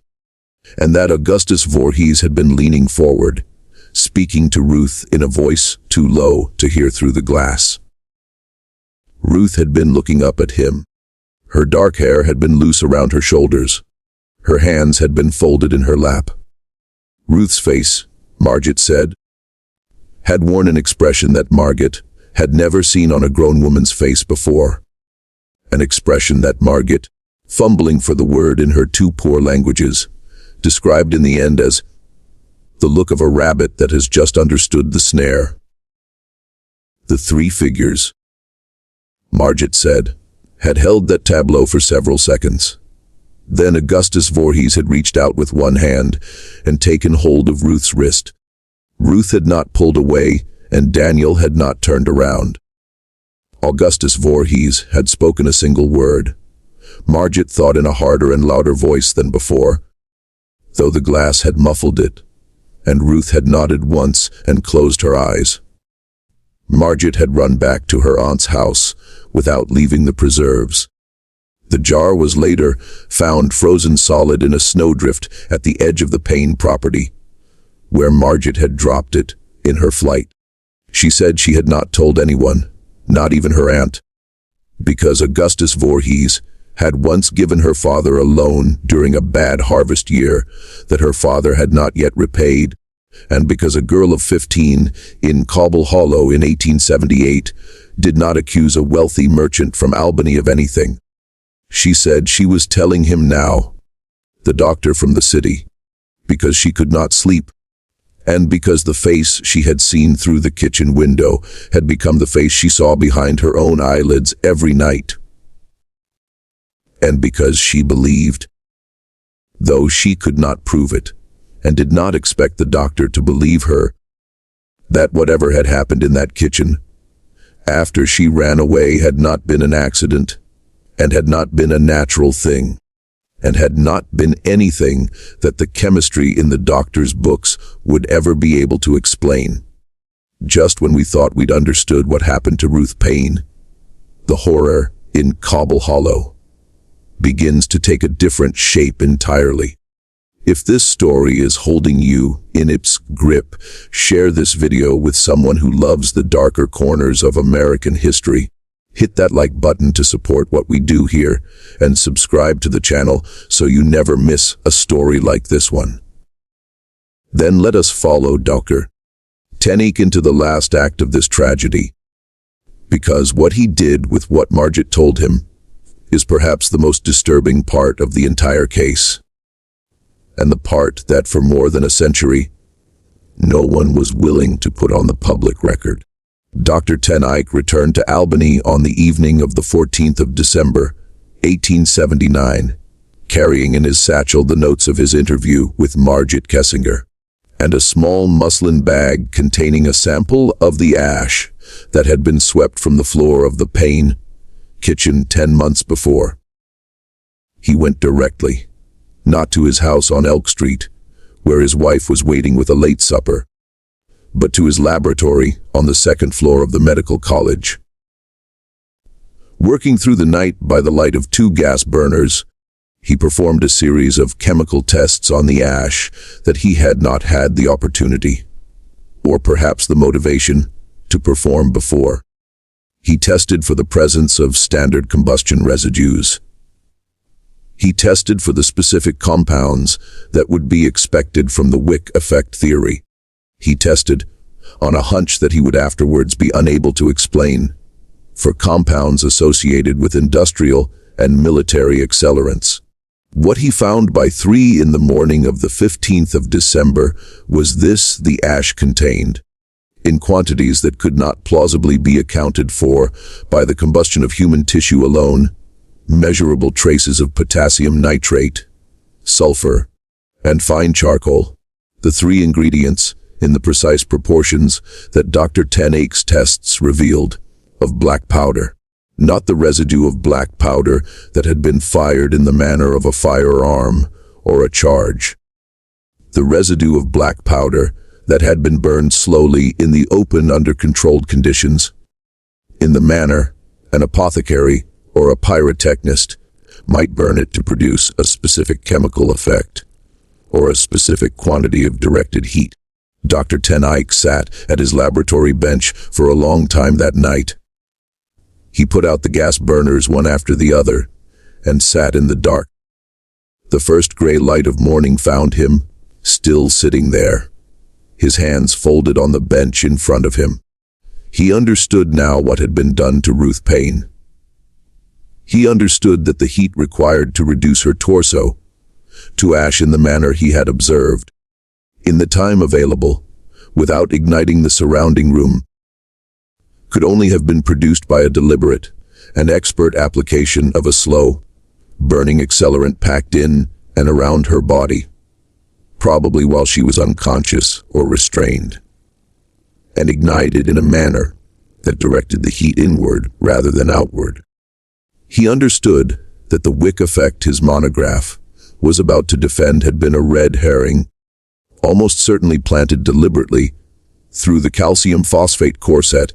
A: and that Augustus Voorhees had been leaning forward, speaking to Ruth in a voice too low to hear through the glass. Ruth had been looking up at him. Her dark hair had been loose around her shoulders. Her hands had been folded in her lap. Ruth's face, Margit said, had worn an expression that Margit had never seen on a grown woman's face before. An expression that Margit, fumbling for the word in her 2 poor languages, described in the end as the look of a rabbit that has just understood the snare. The 3 figures, Margit said, had held that tableau for several seconds. Then Augustus Voorhees had reached out with one hand and taken hold of Ruth's wrist. Ruth had not pulled away, and Daniel had not turned around. Augustus Voorhees had spoken a single word. Margit thought in a harder and louder voice than before, though the glass had muffled it, and Ruth had nodded once and closed her eyes. Margit had run back to her aunt's house without leaving the preserves. The jar was later found frozen solid in a snowdrift at the edge of the Payne property, where Margit had dropped it in her flight. She said she had not told anyone, not even her aunt, because Augustus Voorhees had once given her father a loan during a bad harvest year that her father had not yet repaid, and because a girl of 15 in Cobble Hollow in 1878 did not accuse a wealthy merchant from Albany of anything. She said she was telling him now, the doctor from the city, because she could not sleep, and because the face she had seen through the kitchen window had become the face she saw behind her own eyelids every night. And because she believed, though she could not prove it, and did not expect the doctor to believe her, that whatever had happened in that kitchen after she ran away had not been an accident, and had not been a natural thing, and had not been anything that the chemistry in the doctor's books would ever be able to explain. Just when we thought we'd understood what happened to Ruth Payne, the horror in Cobble Hollow begins to take a different shape entirely. If this story is holding you in its grip, share this video with someone who loves the darker corners of American history. Hit that like button to support what we do here, and subscribe to the channel so you never miss a story like this one. Then let us follow Dr. Tennick into the last act of this tragedy, because what he did with what Margit told him is perhaps the most disturbing part of the entire case, and the part that for more than a century no one was willing to put on the public record. Dr. Tennick returned to Albany on the evening of the 14th of December, 1879, carrying in his satchel the notes of his interview with Margit Kessinger, and a small muslin bag containing a sample of the ash that had been swept from the floor of the Payne kitchen 10 months before. He went directly, not to his house on Elk Street, where his wife was waiting with a late supper, but to his laboratory on the second floor of the medical college. Working through the night by the light of 2 gas burners, he performed a series of chemical tests on the ash that he had not had the opportunity, or perhaps the motivation, to perform before. He tested for the presence of standard combustion residues. He tested for the specific compounds that would be expected from the wick effect theory. He tested, on a hunch that he would afterwards be unable to explain, for compounds associated with industrial and military accelerants. What he found by 3 in the morning of the 15th of December was this: the ash contained, in quantities that could not plausibly be accounted for by the combustion of human tissue alone, measurable traces of potassium nitrate, sulfur, and fine charcoal, the 3 ingredients, in the precise proportions that Dr. Tennick's tests revealed, of black powder, not the residue of black powder that had been fired in the manner of a firearm or a charge. The residue of black powder that had been burned slowly in the open under controlled conditions, in the manner an apothecary or a pyrotechnist might burn it to produce a specific chemical effect, or a specific quantity of directed heat. Dr. Tennick sat at his laboratory bench for a long time that night. He put out the gas burners one after the other, and sat in the dark. The first gray light of morning found him, still sitting there, his hands folded on the bench in front of him. He understood now what had been done to Ruth Payne. He understood that the heat required to reduce her torso to ash in the manner he had observed, in the time available, without igniting the surrounding room, could only have been produced by a deliberate and expert application of a slow, burning accelerant packed in and around her body, probably while she was unconscious or restrained, and ignited in a manner that directed the heat inward rather than outward. He understood that the wick effect his monograph was about to defend had been a red herring, almost certainly planted deliberately through the calcium phosphate corset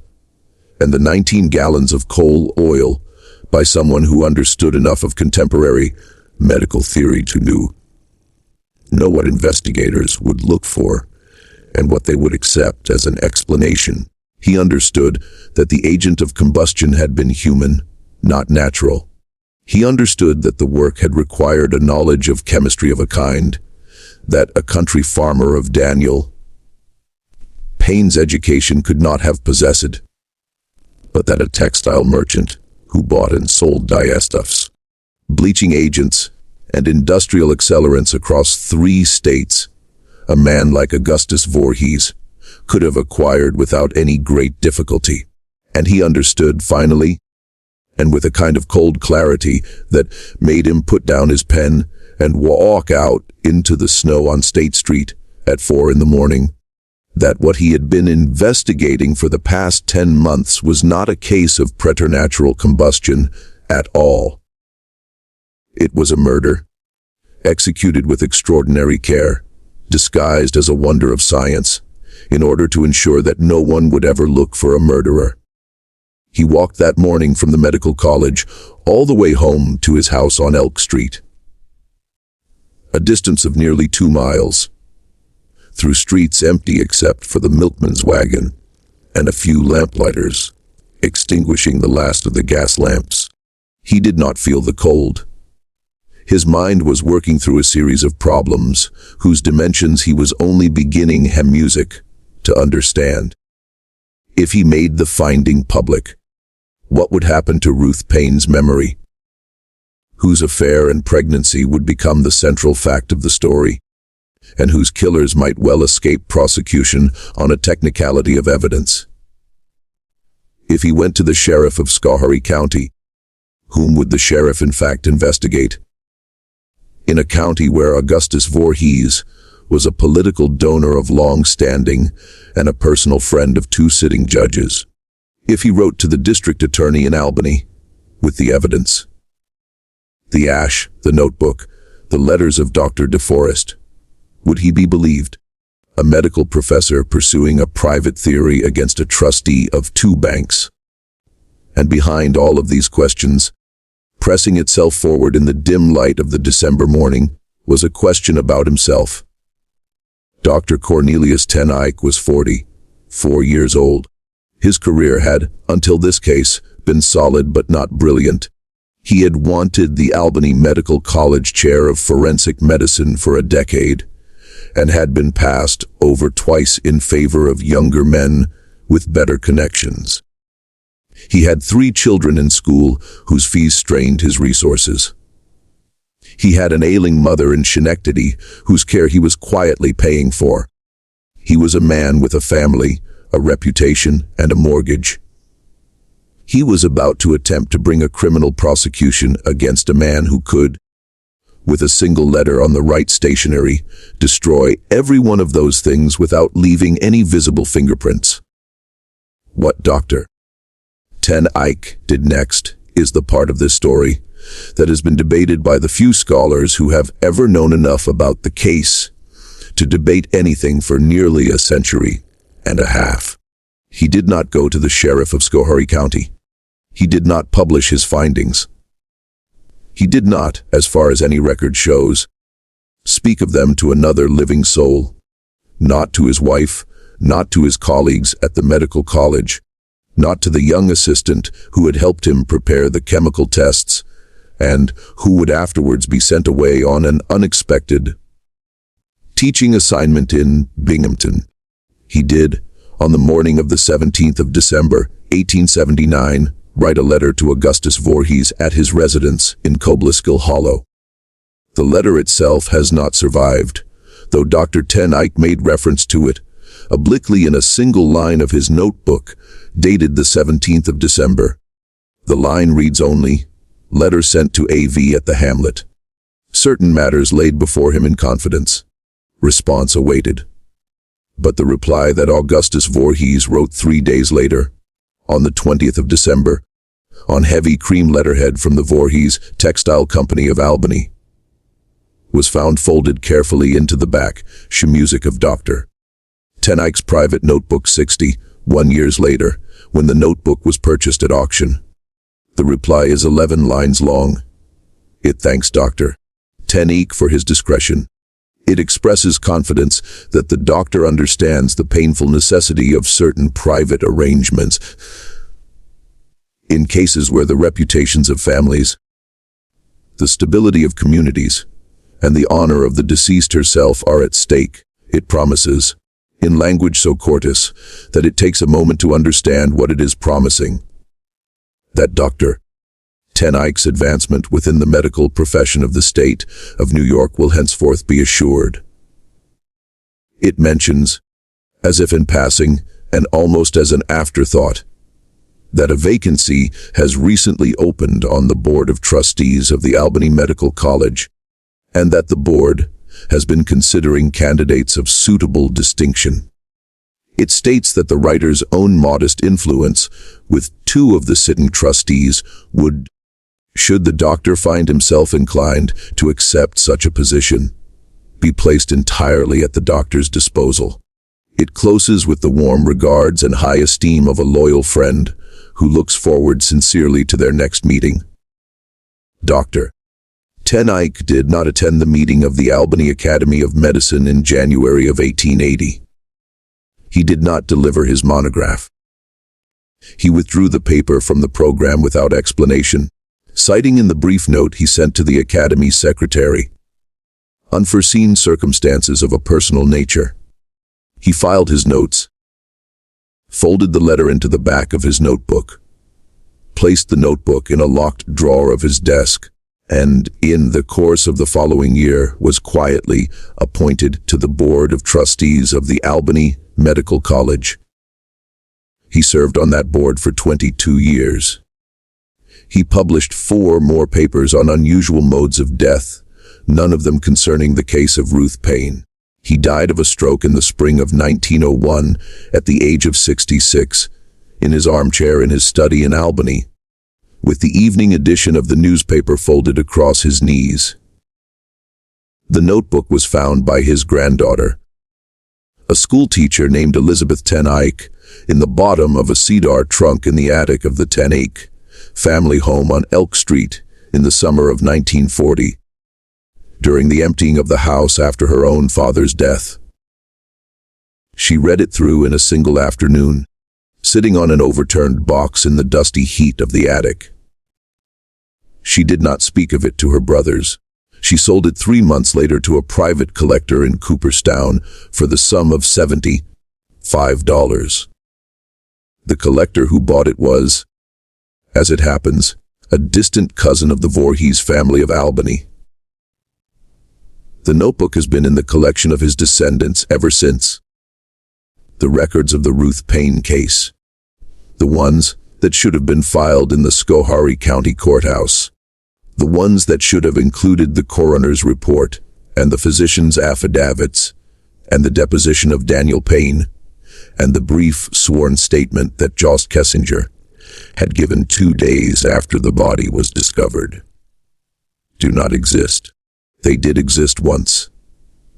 A: and the 19 gallons of coal oil by someone who understood enough of contemporary medical theory to know what investigators would look for and what they would accept as an explanation. He understood that the agent of combustion had been human, not natural. He understood that the work had required a knowledge of chemistry of a kind that a country farmer of Daniel Payne's education could not have possessed, but that a textile merchant who bought and sold dyestuffs, bleaching agents, and industrial accelerants across 3 states, a man like Augustus Voorhees, could have acquired without any great difficulty. And he understood, finally, and with a kind of cold clarity that made him put down his pen and walk out into the snow on State Street at 4 in the morning, that what he had been investigating for the past 10 months was not a case of preternatural combustion at all. It was a murder, executed with extraordinary care, disguised as a wonder of science, in order to ensure that no one would ever look for a murderer. He walked that morning from the medical college all the way home to his house on Elk Street, a distance of nearly 2 miles, through streets empty except for the milkman's wagon and a few lamplighters, extinguishing the last of the gas lamps. He did not feel the cold. His mind was working through a series of problems whose dimensions he was only beginning music to understand. If he made the finding public, what would happen to Ruth Payne's memory, whose affair and pregnancy would become the central fact of the story, and whose killers might well escape prosecution on a technicality of evidence? If he went to the sheriff of Schoharie County, whom would the sheriff in fact investigate? In a county where Augustus Voorhees was a political donor of long standing and a personal friend of 2 sitting judges. If he wrote to the district attorney in Albany with the evidence, the ash, the notebook, the letters of Dr. DeForest, would he be believed? A medical professor pursuing a private theory against a trustee of 2 banks. And behind all of these questions, pressing itself forward in the dim light of the December morning, was a question about himself. Dr. Cornelius Ten Eyck was 44 years old. His career had, until this case, been solid but not brilliant. He had wanted the Albany Medical College chair of forensic medicine for a decade, and had been passed over twice in favor of younger men with better connections. He had 3 children in school whose fees strained his resources. He had an ailing mother in Schenectady whose care he was quietly paying for. He was a man with a family, a reputation, and a mortgage. He was about to attempt to bring a criminal prosecution against a man who could, with a single letter on the right stationery, destroy every one of those things without leaving any visible fingerprints. What Dr. Ten Eyck did next is the part of this story that has been debated by the few scholars who have ever known enough about the case to debate anything for nearly a century and a half. He did not go to the sheriff of Schoharie County. He did not publish his findings. He did not, as far as any record shows, speak of them to another living soul, not to his wife, not to his colleagues at the medical college, not to the young assistant who had helped him prepare the chemical tests, and who would afterwards be sent away on an unexpected teaching assignment in Binghamton. He did, on the morning of the 17th of December, 1879, write a letter to Augustus Voorhees at his residence in Cobble Hollow. The letter itself has not survived, though Dr. Ten Eyck made reference to it, obliquely in a single line of his notebook, dated the 17th of December. The line reads only, "Letter sent to A.V. at the Hamlet. Certain matters laid before him in confidence. Response awaited." But the reply that Augustus Voorhees wrote 3 days later, On the 20th of December, on heavy cream letterhead from the Voorhees Textile Company of Albany, was found folded carefully into the back, Shemusic of Dr. Ten Eyck's private notebook 61 years later, when the notebook was purchased at auction. The reply is 11 lines long. It thanks Dr. Ten Eyck for his discretion. It expresses confidence that the doctor understands the painful necessity of certain private arrangements in cases where the reputations of families, the stability of communities, and the honor of the deceased herself are at stake. It promises, in language so courteous, that it takes a moment to understand what it is promising. That Dr. Ten Eyck's advancement within the medical profession of the state of New York will henceforth be assured. It mentions, as if in passing and almost as an afterthought, that a vacancy has recently opened on the Board of Trustees of the Albany Medical College, and that the board has been considering candidates of suitable distinction. It states that the writer's own modest influence with two of the sitting trustees would, should the doctor find himself inclined to accept such a position, be placed entirely at the doctor's disposal. It closes with the warm regards and high esteem of a loyal friend who looks forward sincerely to their next meeting. Dr. Ten Eyck did not attend the meeting of the Albany Academy of Medicine in January of 1880. He did not deliver his monograph. He withdrew the paper from the program without explanation, citing in the brief note he sent to the Academy's secretary unforeseen circumstances of a personal nature. He filed his notes, folded the letter into the back of his notebook, placed the notebook in a locked drawer of his desk, and, in the course of the following year, was quietly appointed to the Board of Trustees of the Albany Medical College. He served on that board for 22 years. He published 4 more papers on unusual modes of death, none of them concerning the case of Ruth Payne. He died of a stroke in the spring of 1901 at the age of 66, in his armchair in his study in Albany, with the evening edition of the newspaper folded across his knees. The notebook was found by his granddaughter, a schoolteacher named Elizabeth Ten Eyck, in the bottom of a cedar trunk in the attic of the Ten Eyck family home on Elk Street in the summer of 1940, during the emptying of the house after her own father's death. She read it through in a single afternoon, sitting on an overturned box in the dusty heat of the attic. She did not speak of it to her brothers. She sold it 3 months later to a private collector in Cooperstown for the sum of $75. The collector who bought it was, as it happens, a distant cousin of the Voorhees family of Albany. The notebook has been in the collection of his descendants ever since. The records of the Ruth Paine case, the ones that should have been filed in the Schoharie County courthouse, the ones that should have included the coroner's report and the physician's affidavits and the deposition of Daniel Payne and the brief sworn statement that Jost Kessinger had given 2 days after the body was discovered, do not exist. They did exist once.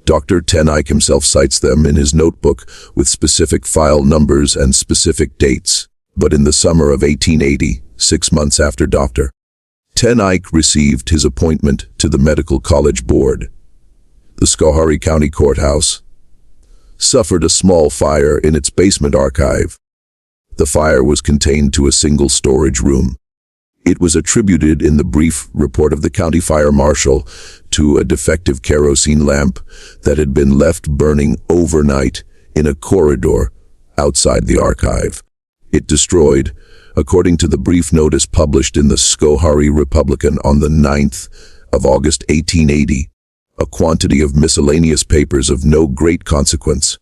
A: Dr. Ten Eyck himself cites them in his notebook with specific file numbers and specific dates, but in the summer of 1880, 6 months after Dr. Ten Eyck received his appointment to the Medical College Board, the Schoharie County Courthouse suffered a small fire in its basement archive. The fire was contained to a single storage room. It was attributed in the brief report of the county fire marshal to a defective kerosene lamp that had been left burning overnight in a corridor outside the archive. It destroyed, according to the brief notice published in the Schoharie Republican on the 9th of August 1880, a quantity of miscellaneous papers of no great consequence.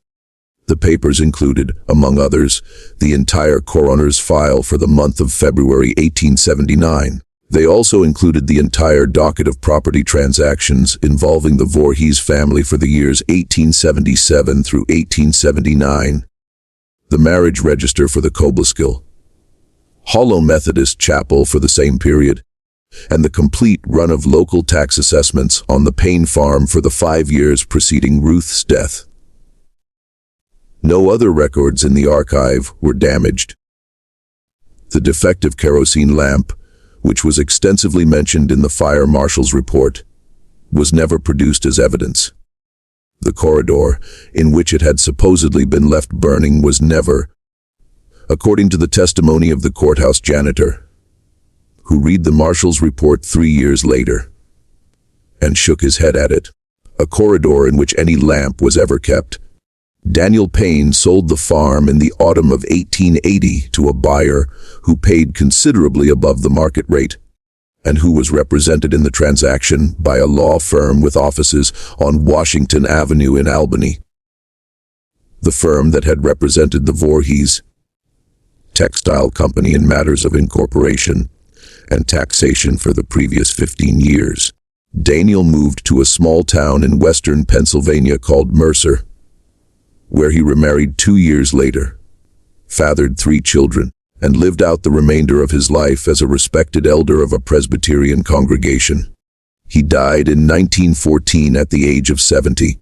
A: The papers included, among others, the entire coroner's file for the month of February 1879. They also included the entire docket of property transactions involving the Voorhees family for the years 1877 through 1879, the marriage register for the Combustion, Hollow Methodist Chapel for the same period, and the complete run of local tax assessments on the Payne farm for the 5 years preceding Ruth's death. No other records in the archive were damaged. The defective kerosene lamp, which was extensively mentioned in the fire marshal's report, was never produced as evidence. The corridor, in which it had supposedly been left burning, was never, according to the testimony of the courthouse janitor, who read the marshal's report 3 years later, and shook his head at it, a corridor in which any lamp was ever kept. Daniel Payne sold the farm in the autumn of 1880 to a buyer who paid considerably above the market rate, and who was represented in the transaction by a law firm with offices on Washington Avenue in Albany. The firm that had represented the Voorhees Textile Company in matters of incorporation and taxation for the previous 15 years. Daniel moved to a small town in western Pennsylvania called Mercer, where he remarried 2 years later, fathered 3 children, and lived out the remainder of his life as a respected elder of a Presbyterian congregation. He died in 1914 at the age of 70.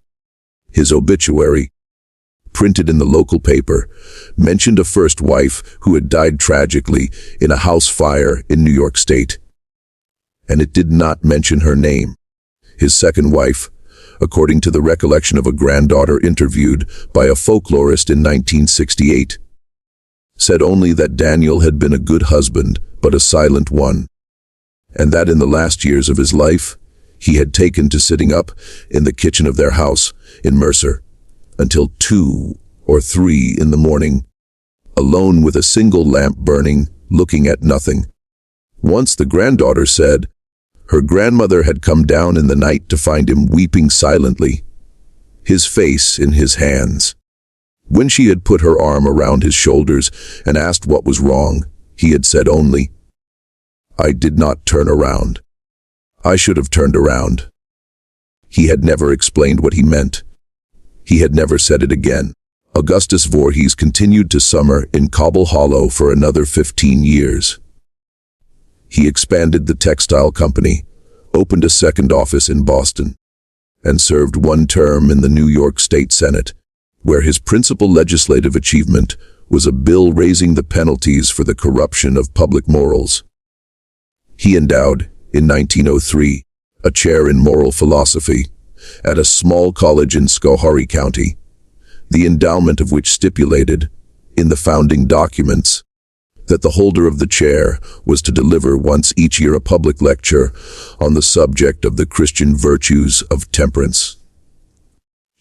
A: His obituary, printed in the local paper, mentioned a first wife who had died tragically in a house fire in New York State, and it did not mention her name. His second wife, according to the recollection of a granddaughter interviewed by a folklorist in 1968, said only that Daniel had been a good husband, but a silent one, and that in the last years of his life, he had taken to sitting up in the kitchen of their house in Mercer until 2 or 3 in the morning, alone with a single lamp burning, looking at nothing. Once the granddaughter said her grandmother had come down in the night to find him weeping silently, his face in his hands. When she had put her arm around his shoulders and asked what was wrong, he had said only, "I did not turn around. I should have turned around." He had never explained what he meant. He had never said it again. Augustus Voorhees continued to summer in Cobble Hollow for another 15 years. He expanded the textile company, opened a second office in Boston, and served 1 term in the New York State Senate, where his principal legislative achievement was a bill raising the penalties for the corruption of public morals. He endowed, in 1903, a chair in moral philosophy at a small college in Schoharie County, the endowment of which stipulated, in the founding documents, that the holder of the chair was to deliver once each year a public lecture on the subject of the Christian virtues of temperance,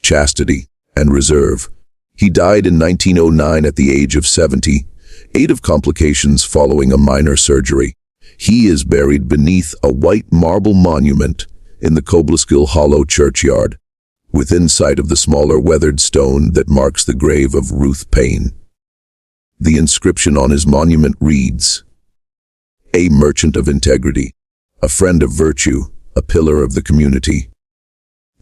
A: chastity, and reserve. He died in 1909 at the age of 78 of complications following a minor surgery. He is buried beneath a white marble monument in the Cobble Hollow churchyard, within sight of the smaller weathered stone that marks the grave of Ruth Payne. The inscription on his monument reads, "A merchant of integrity, a friend of virtue, a pillar of the community."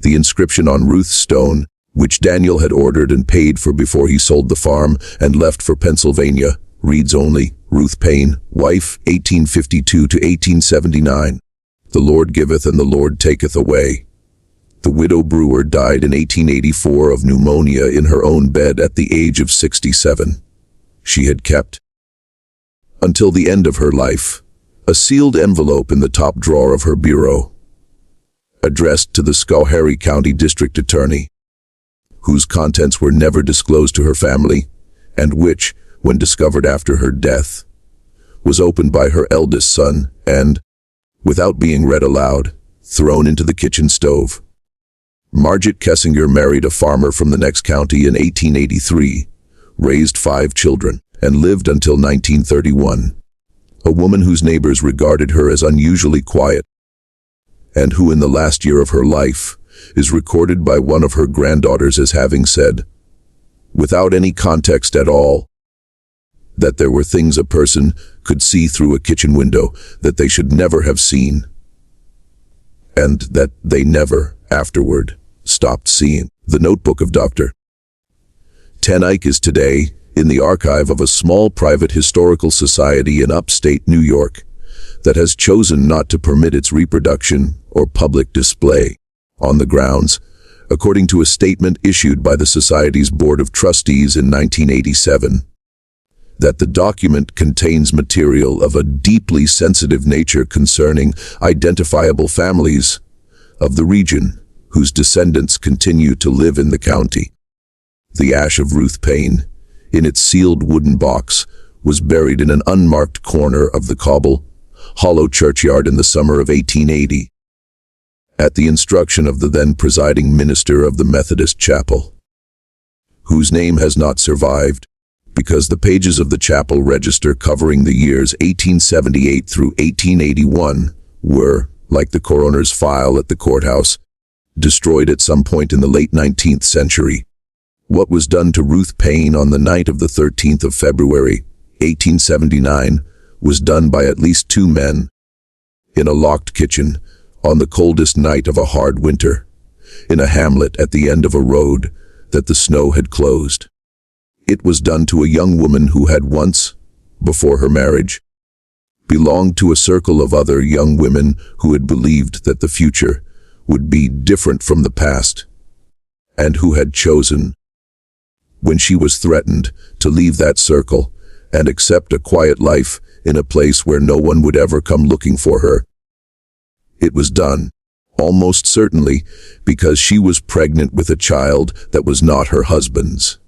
A: The inscription on Ruth's stone, which Daniel had ordered and paid for before he sold the farm and left for Pennsylvania, reads only, "Ruth Payne, wife, 1852 to 1879. The Lord giveth and the Lord taketh away." The widow brewer died in 1884 of pneumonia in her own bed at the age of 67. She had kept, until the end of her life, a sealed envelope in the top drawer of her bureau, addressed to the Schoharie County District Attorney, whose contents were never disclosed to her family, and which, when discovered after her death, was opened by her eldest son and, without being read aloud, thrown into the kitchen stove. Margit Kessinger married a farmer from the next county in 1883, raised 5 children, and lived until 1931. A woman whose neighbors regarded her as unusually quiet, and who in the last year of her life is recorded by one of her granddaughters as having said, without any context at all, that there were things a person could see through a kitchen window that they should never have seen, and that they never, afterward, stopped seeing. The Notebook of Dr. Ten Eyck is today, in the archive of a small private historical society in upstate New York that has chosen not to permit its reproduction or public display on the grounds, according to a statement issued by the Society's Board of Trustees in 1987, that the document contains material of a deeply sensitive nature concerning identifiable families of the region whose descendants continue to live in the county. The ash of Ruth Payne, in its sealed wooden box, was buried in an unmarked corner of the Cobble Hollow churchyard in the summer of 1880, at the instruction of the then presiding minister of the Methodist chapel, whose name has not survived because the pages of the chapel register covering the years 1878 through 1881 were, like the coroner's file at the courthouse, destroyed at some point in the late 19th century. What was done to Ruth Payne on the night of the 13th of February, 1879, was done by at least two men, in a locked kitchen, on the coldest night of a hard winter, in a hamlet at the end of a road that the snow had closed. It was done to a young woman who had once, before her marriage, belonged to a circle of other young women who had believed that the future would be different from the past, and who had chosen, when she was threatened, to leave that circle and accept a quiet life in a place where no one would ever come looking for her. It was done, almost certainly, because she was pregnant with a child that was not her husband's,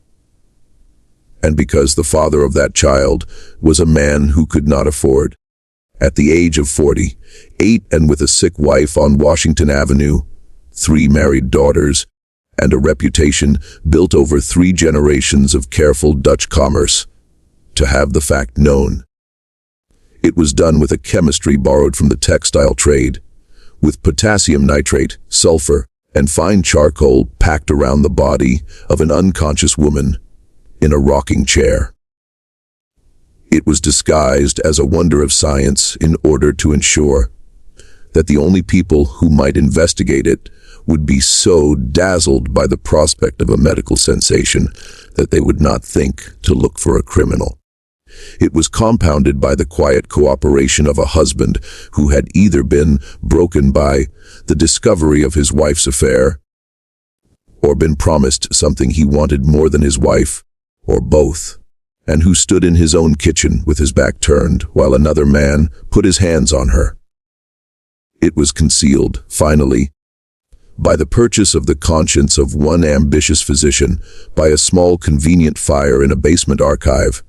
A: and because the father of that child was a man who could not afford, at the age of 48 and with a sick wife on Washington Avenue, 3 married daughters, and a reputation built over 3 generations of careful Dutch commerce, to have the fact known. It was done with a chemistry borrowed from the textile trade, with potassium nitrate, sulfur, and fine charcoal packed around the body of an unconscious woman in a rocking chair. It was disguised as a wonder of science in order to ensure that the only people who might investigate it would be so dazzled by the prospect of a medical sensation that they would not think to look for a criminal. It was compounded by the quiet cooperation of a husband who had either been broken by the discovery of his wife's affair, or been promised something he wanted more than his wife, or both, and who stood in his own kitchen with his back turned while another man put his hands on her. It was concealed, finally, by the purchase of the conscience of one ambitious physician, by a small convenient fire in a basement archive,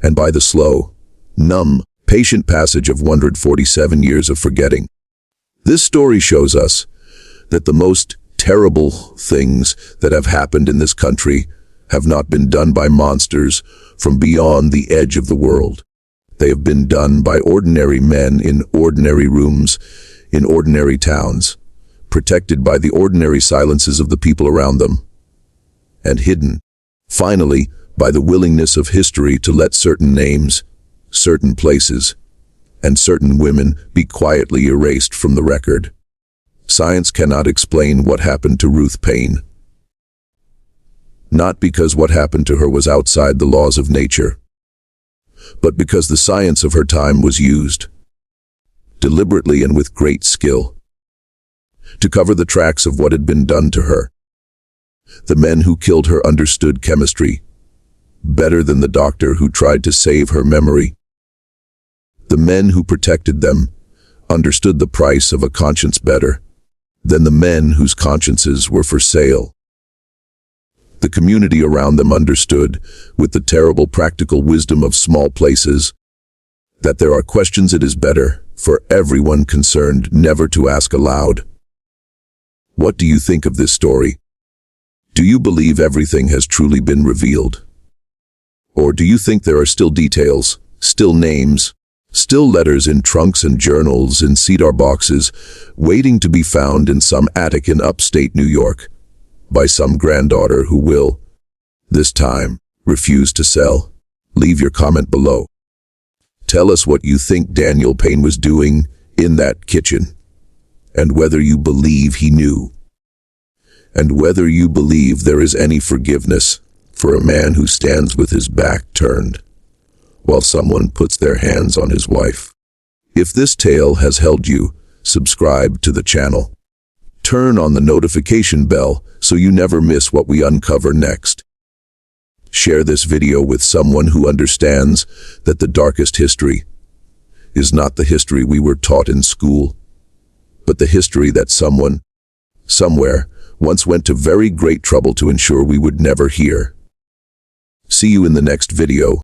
A: and by the slow, numb, patient passage of 147 years of forgetting. This story shows us that the most terrible things that have happened in this country have not been done by monsters from beyond the edge of the world. They have been done by ordinary men in ordinary rooms, in ordinary towns, protected by the ordinary silences of the people around them, and hidden, finally, by the willingness of history to let certain names, certain places, and certain women be quietly erased from the record. Science cannot explain what happened to Ruth Payne. Not because what happened to her was outside the laws of nature, but because the science of her time was used, deliberately and with great skill, to cover the tracks of what had been done to her. The men who killed her understood chemistry better than the doctor who tried to save her memory. The men who protected them understood the price of a conscience better than the men whose consciences were for sale. The community around them understood, with the terrible practical wisdom of small places, that there are questions it is better for everyone concerned never to ask aloud. What do you think of this story? Do you believe everything has truly been revealed? Or do you think there are still details, still names, still letters in trunks and journals in cedar boxes, waiting to be found in some attic in upstate New York, by some granddaughter who will, this time, refuse to sell? Leave your comment below. Tell us what you think Daniel Payne was doing in that kitchen, and whether you believe he knew, and whether you believe there is any forgiveness for a man who stands with his back turned, while someone puts their hands on his wife. If this tale has helped you, subscribe to the channel. Turn on the notification bell so you never miss what we uncover next. Share this video with someone who understands that the darkest history is not the history we were taught in school, but the history that someone, somewhere, once went to very great trouble to ensure we would never hear. See you in the next video.